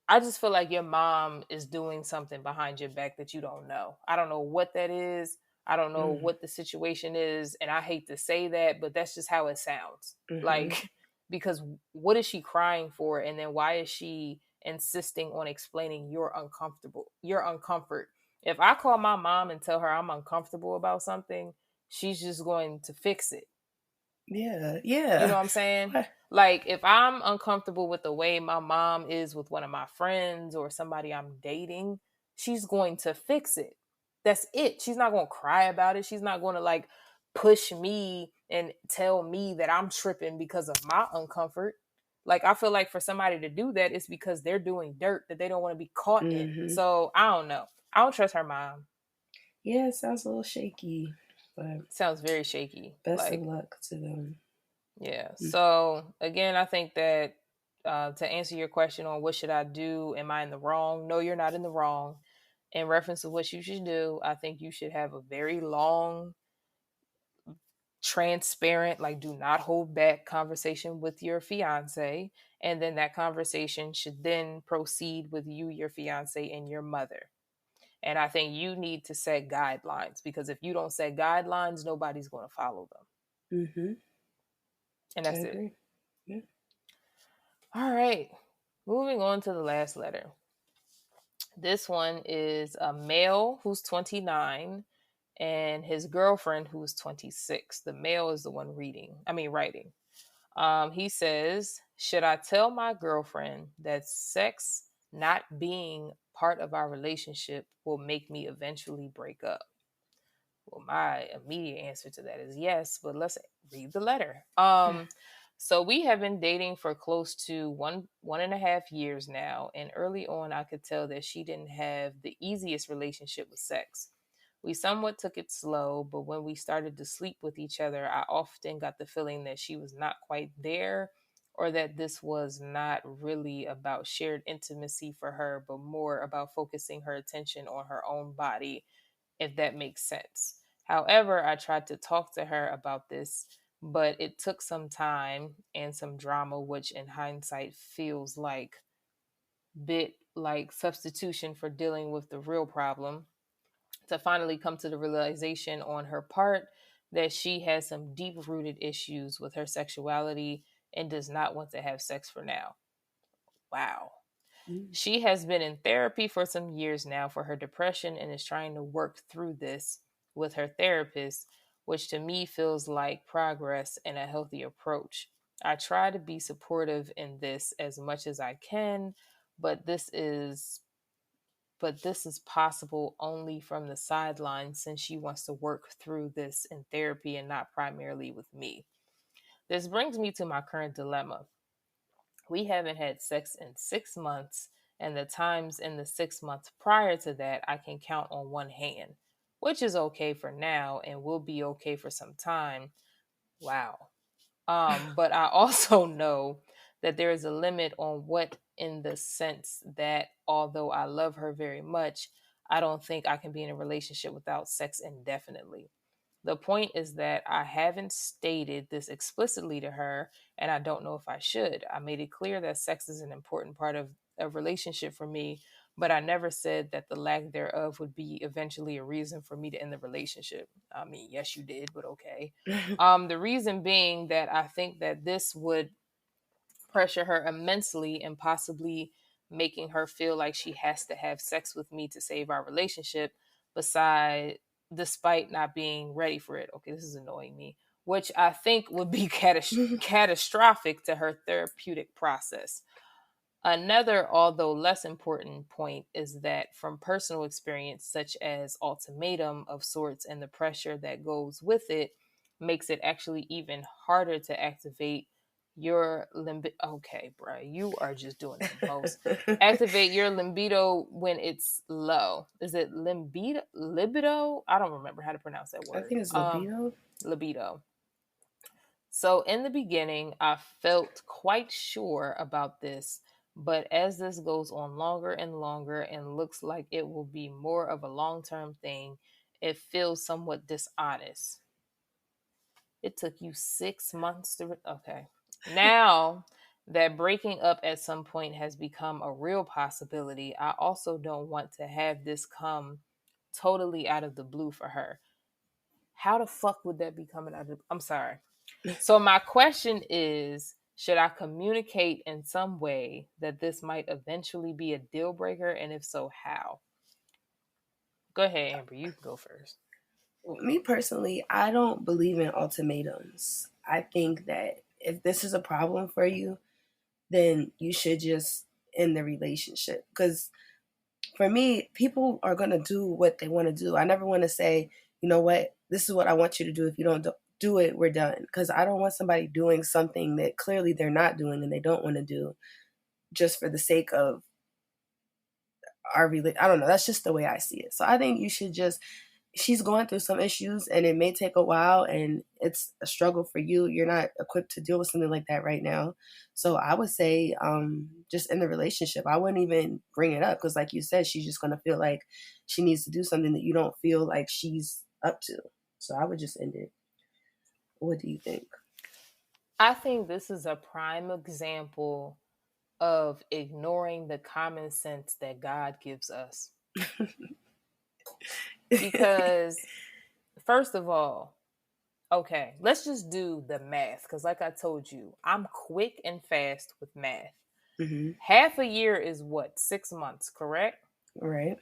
I just feel like your mom is doing something behind your back that you don't know. I don't know what that is. I don't know hmm what the situation is. And I hate to say that, but that's just how it sounds. hmm Like, because what is she crying for? And then why is she insisting on explaining your uncomfort? If I call my mom and tell her I'm uncomfortable about something, she's just going to fix it. Yeah, You know yeah. what I'm saying? What? Like, if I'm uncomfortable with the way my mom is with one of my friends or somebody I'm dating, she's going to fix it. That's it. She's not going to cry about it. She's not going to like push me and tell me that I'm tripping because of my uncomfort. Like, I feel like for somebody to do that, it's because they're doing dirt that they don't want to be caught in. hmm So I don't know. I don't trust her mom. Yeah, it sounds a little shaky, but Sounds very shaky. best of Like, luck to them. yeah. So again, I think that to answer your question on what should I do, am I in the wrong? No, you're not in the wrong. In reference to what you should do, I think you should have a very long, transparent, like do not hold back conversation with your fiance. And then that conversation should then proceed with you, your fiance, and your mother. And I think you need to set guidelines because if you don't set guidelines, nobody's going to follow them. hmm And I that's it. agree. Yeah. All right. Moving on to the last letter. This one is a male who's 29 and his girlfriend who's 26. The male is the one writing. He says, should I tell my girlfriend that sex not being part of our relationship will make me eventually break up? Well, my immediate answer to that is yes, but let's read the letter. So we have been dating for close to 1.5 years now, and early on I could tell that she didn't have the easiest relationship with sex. We somewhat took it slow, but when we started to sleep with each other, I often got the feeling that she was not quite there, or that this was not really about shared intimacy for her, but more about focusing her attention on her own body, if that makes sense. However, I tried to talk to her about this, but it took some time and some drama, which in hindsight feels like bit like substitution for dealing with the real problem, to finally come to the realization on her part that she has some deep rooted issues with her sexuality and does not want to have sex for now. Wow. She has been in therapy for some years now for her depression and is trying to work through this with her therapist, which to me feels like progress and a healthy approach. I try to be supportive in this as much as I can, but this is possible only from the sidelines since she wants to work through this in therapy and not primarily with me. This brings me to my current dilemma. We haven't had sex in 6 months, and the times in the 6 months prior to that I can count on one hand, which is okay for now and will be okay for some time. Wow. But I also know that there is a limit on what, in the sense that although I love her very much, I don't think I can be in a relationship without sex indefinitely. The point is that I haven't stated this explicitly to her, and I don't know if I should. I made it clear that sex is an important part of a relationship for me, but I never said that the lack thereof would be eventually a reason for me to end the relationship. I mean, yes, you did, but okay. The reason being that I think that this would pressure her immensely and possibly making her feel like she has to have sex with me to save our relationship, beside despite not being ready for it. Okay, this is annoying me, which I think would be catastrophic to her therapeutic process. Another, although less important, point is that from personal experience, such as ultimatum of sorts and the pressure that goes with it, makes it actually even harder to activate your libido. Okay, bro, you are just doing the most. Activate your libido when it's low. Is it libido? Libido? I don't remember how to pronounce that I word. think it's libido. Libido. So in the beginning, I felt quite sure about this, but as this goes on longer and longer and looks like it will be more of a long-term thing, it feels somewhat dishonest. It took you 6 months to... Okay. Now that breaking up at some point has become a real possibility, I also don't want to have this come totally out of the blue for her. How the fuck would that be coming out of... I'm sorry. So my question is, should I communicate in some way that this might eventually be a deal breaker? And if so, how? Go ahead, Amber. You can go first. Me personally, I don't believe in ultimatums. I think that if this is a problem for you, then you should just end the relationship. Because for me, people are going to do what they want to do. I never want to say, you know what, this is what I want you to do. If you don't do it, we're done. Because I don't want somebody doing something that clearly they're not doing and they don't want to do just for the sake of our relationship. I don't know. That's just the way I see it. So I think you should just... She's going through some issues and it may take a while and it's a struggle for you. You're not equipped to deal with something like that right now. So I would say just in the relationship, I wouldn't even bring it up because like you said, she's just going to feel like she needs to do something that you don't feel like she's up to. So I would just end it. What do you think? I think this is a prime example of ignoring the common sense that God gives us. Because, first of all, okay, let's just do the math. Because, like I told you, I'm quick and fast with math. Mm-hmm. Half a year is what? 6 months, correct? Right.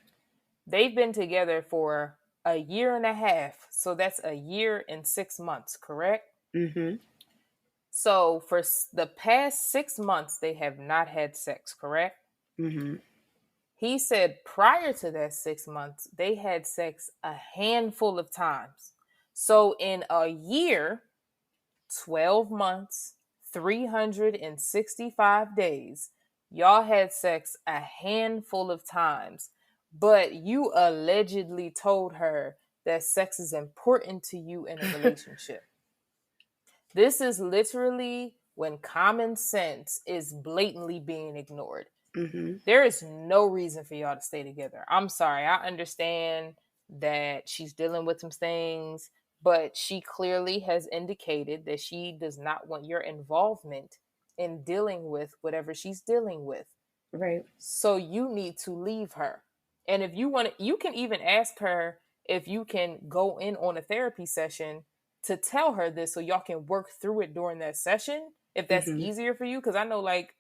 They've been together for a year and a half. So that's a year and 6 months, correct? Mm-hmm. So for the past 6 months, they have not had sex, correct? Mm-hmm. He said prior to that 6 months, they had sex a handful of times. So in a year, 12 months, 365 days, y'all had sex a handful of times. But you allegedly told her that sex is important to you in a relationship. This is literally when common sense is blatantly being ignored. Mm-hmm. There is no reason for y'all to stay together. I'm sorry. I understand that she's dealing with some things, but she clearly has indicated that she does not want your involvement in dealing with whatever she's dealing with. Right. So you need to leave her. And if you want to, you can even ask her if you can go in on a therapy session to tell her this so y'all can work through it during that session if that's Mm-hmm. easier for you. Because I know, like,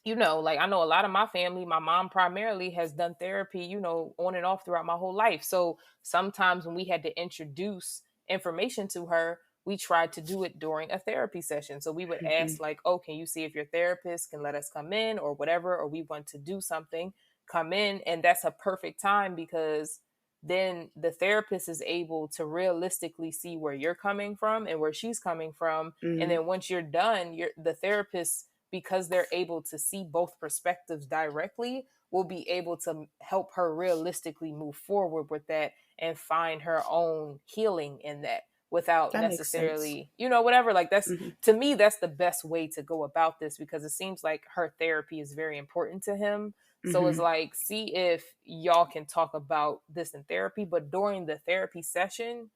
like I know a lot of my family, my mom primarily has done therapy, on and off throughout my whole life. So sometimes when we had to introduce information to her, we tried to do it during a therapy session. So we would Mm-hmm. ask, like, oh, can you see if your therapist can let us come in or whatever, or we want to do something, come in. And that's a perfect time because then the therapist is able to realistically see where you're coming from and where she's coming from. And Mm-hmm. then once you're done, the therapist, because they're able to see both perspectives directly, will be able to help her realistically move forward with that and find her own healing in that without That makes sense. necessarily, whatever. Like, that's, Mm-hmm. to me, that's the best way to go about this, because it seems like her therapy is very important to him. So it's Mm-hmm. like, see if y'all can talk about this in therapy, but during the therapy session,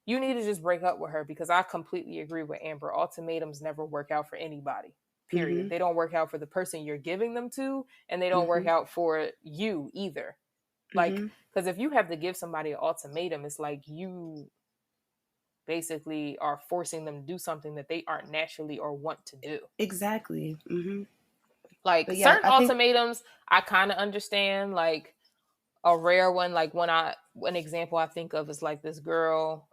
you need to just break up with her, because I completely agree with Amber. Ultimatums never work out for anybody. Mm-hmm. Period. They don't work out for the person you're giving them to, and they don't work Mm-hmm. out for you either. Like, Mm-hmm. because if you have to give somebody an ultimatum, it's like you basically are forcing them to do something that they aren't naturally or want to do. Exactly. Mm-hmm. Like, But yeah, certain I think. ultimatums, I kind of understand. Like, a rare one, like an example I think of is like this girl,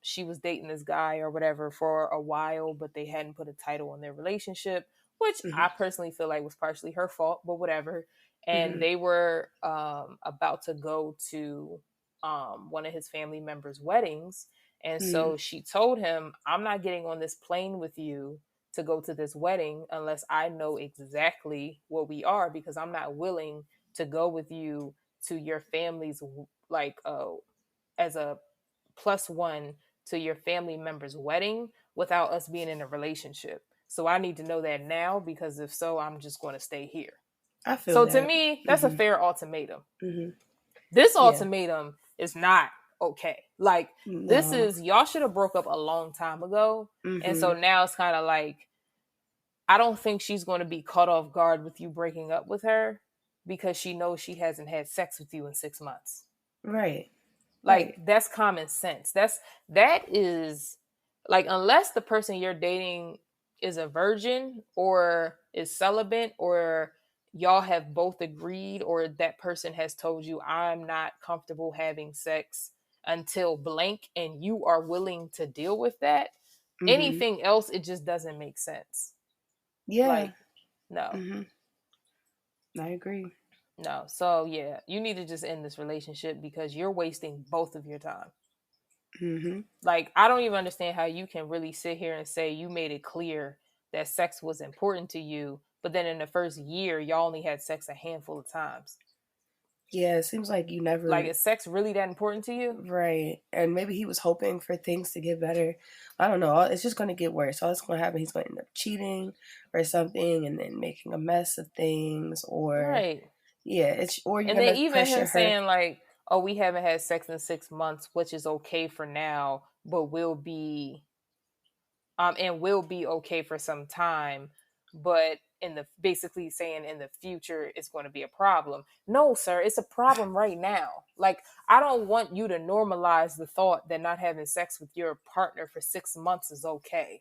she was dating this guy or whatever for a while, but they hadn't put a title on their relationship, which Mm-hmm. I personally feel like was partially her fault, but whatever. And Mm-hmm. they were about to go to one of his family members' weddings. And Mm-hmm. so she told him, I'm not getting on this plane with you to go to this wedding unless I know exactly what we are, because I'm not willing to go with you to your family's, like, as a plus one to your family member's wedding without us being in a relationship. So I need to know that now, because if so, I'm just going to stay here. I feel So to that. me, that's a Mm-hmm. fair ultimatum. Mm-hmm. This Yeah. ultimatum is not okay. Like, this No. is, y'all should have broke up a long time ago. And Mm-hmm. so now it's kind of like, I don't think she's going to be caught off guard with you breaking up with her, because she knows she hasn't had sex with you in 6 months. Right. Like, Right. that's common sense. That is like, unless the person you're dating is a virgin or is celibate, or y'all have both agreed, or that person has told you, I'm not comfortable having sex until blank, and you are willing to deal with that. Mm-hmm. Anything else, it just doesn't make sense. Yeah. Like, no. Mm-hmm. I agree. No. So yeah, you need to just end this relationship, because you're wasting both of your time. Mm-hmm. Like, I don't even understand how you can really sit here and say you made it clear that sex was important to you, but then in the first year y'all only had sex a handful of times. Yeah, it seems like you Like, never. is sex really that important to you? Right. And maybe he was hoping for things to get better. I don't know. It's just going to get worse. All that's going to happen, he's going to end up cheating or something and then making a mess of things. Or, Right. yeah, or you're And going then to even him pressure her. saying, like, oh, we haven't had sex in 6 months, which is okay for now, but will be okay for some time, but in the basically saying in the future it's going to be a problem. No, sir, it's a problem right now. Like, I don't want you to normalize the thought that not having sex with your partner for 6 months is okay,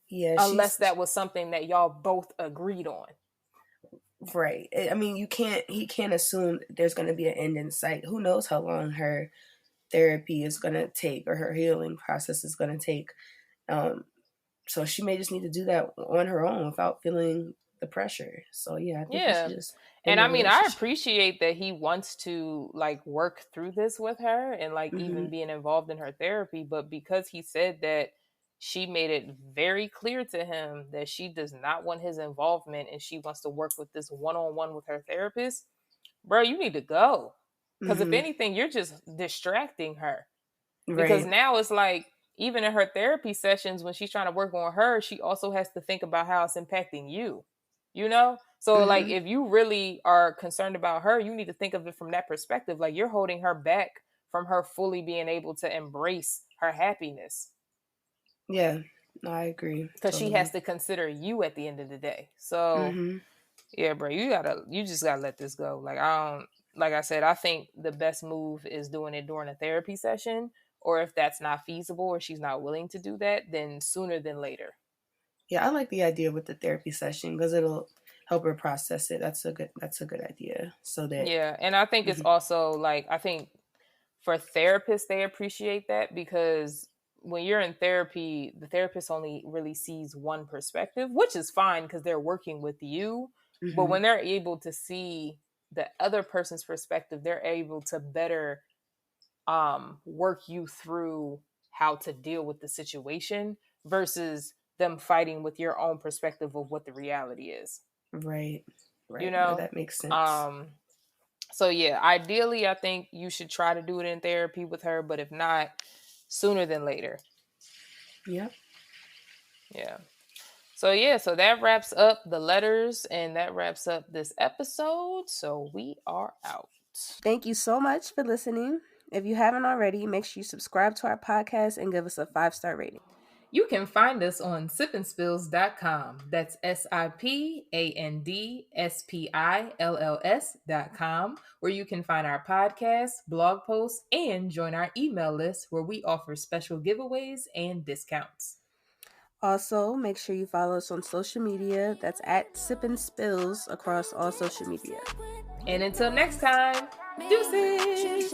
Yeah, unless that was something that y'all both agreed on. right. I mean, he can't assume there's going to be an end in sight. Who knows how long her therapy is going to take or her healing process is going to take. Um, so she may just need to do that on her own without feeling the pressure. So yeah, I think he should Yeah. just end And the I mean, I relationship. appreciate that he wants to, like, work through this with her and, like, Mm-hmm. even being involved in her therapy, but because he said that she made it very clear to him that she does not want his involvement and she wants to work with this one-on-one with her therapist, bro, you need to go. Cuz if Mm-hmm. anything, you're just distracting her. Because Right. now it's like, even in her therapy sessions, when she's trying to work on her, she also has to think about how it's impacting you, So, like, Mm-hmm. if you really are concerned about her, you need to think of it from that perspective. Like, you're holding her back from her fully being able to embrace her happiness, Yeah. No, I agree because she has totally. to consider you at the end of the day. So, Mm-hmm. Yeah, bro, you just gotta let this go. Like I don't, like I said, I think the best move is doing it during a therapy session, or if that's not feasible or she's not willing to do that, then sooner than later. Yeah, I like the idea with the therapy session because it'll help her process it. That's a good idea. So that Yeah, and I think it's Mhm. also like I think for therapists they appreciate that because when you're in therapy, the therapist only really sees one perspective, which is fine because they're working with you. But Mhm. when they're able to see the other person's perspective, they're able to better work you through how to deal with the situation versus them fighting with your own perspective of what the reality is. Right. You Right. No, know? that makes sense. Um so yeah, ideally I think you should try to do it in therapy with her, but if not, sooner than later. Yep. Yeah. So yeah, so that wraps up the letters and that wraps up this episode. So we are out. Thank you so much for listening. If you haven't already, make sure you subscribe to our podcast and give us a 5-star rating. You can find us on sipandspills.com. That's sipandspills.com, where you can find our podcasts, blog posts, and join our email list where we offer special giveaways and discounts. Also, make sure you follow us on social media. That's at sipandspills across all social media. And until next time, deuces!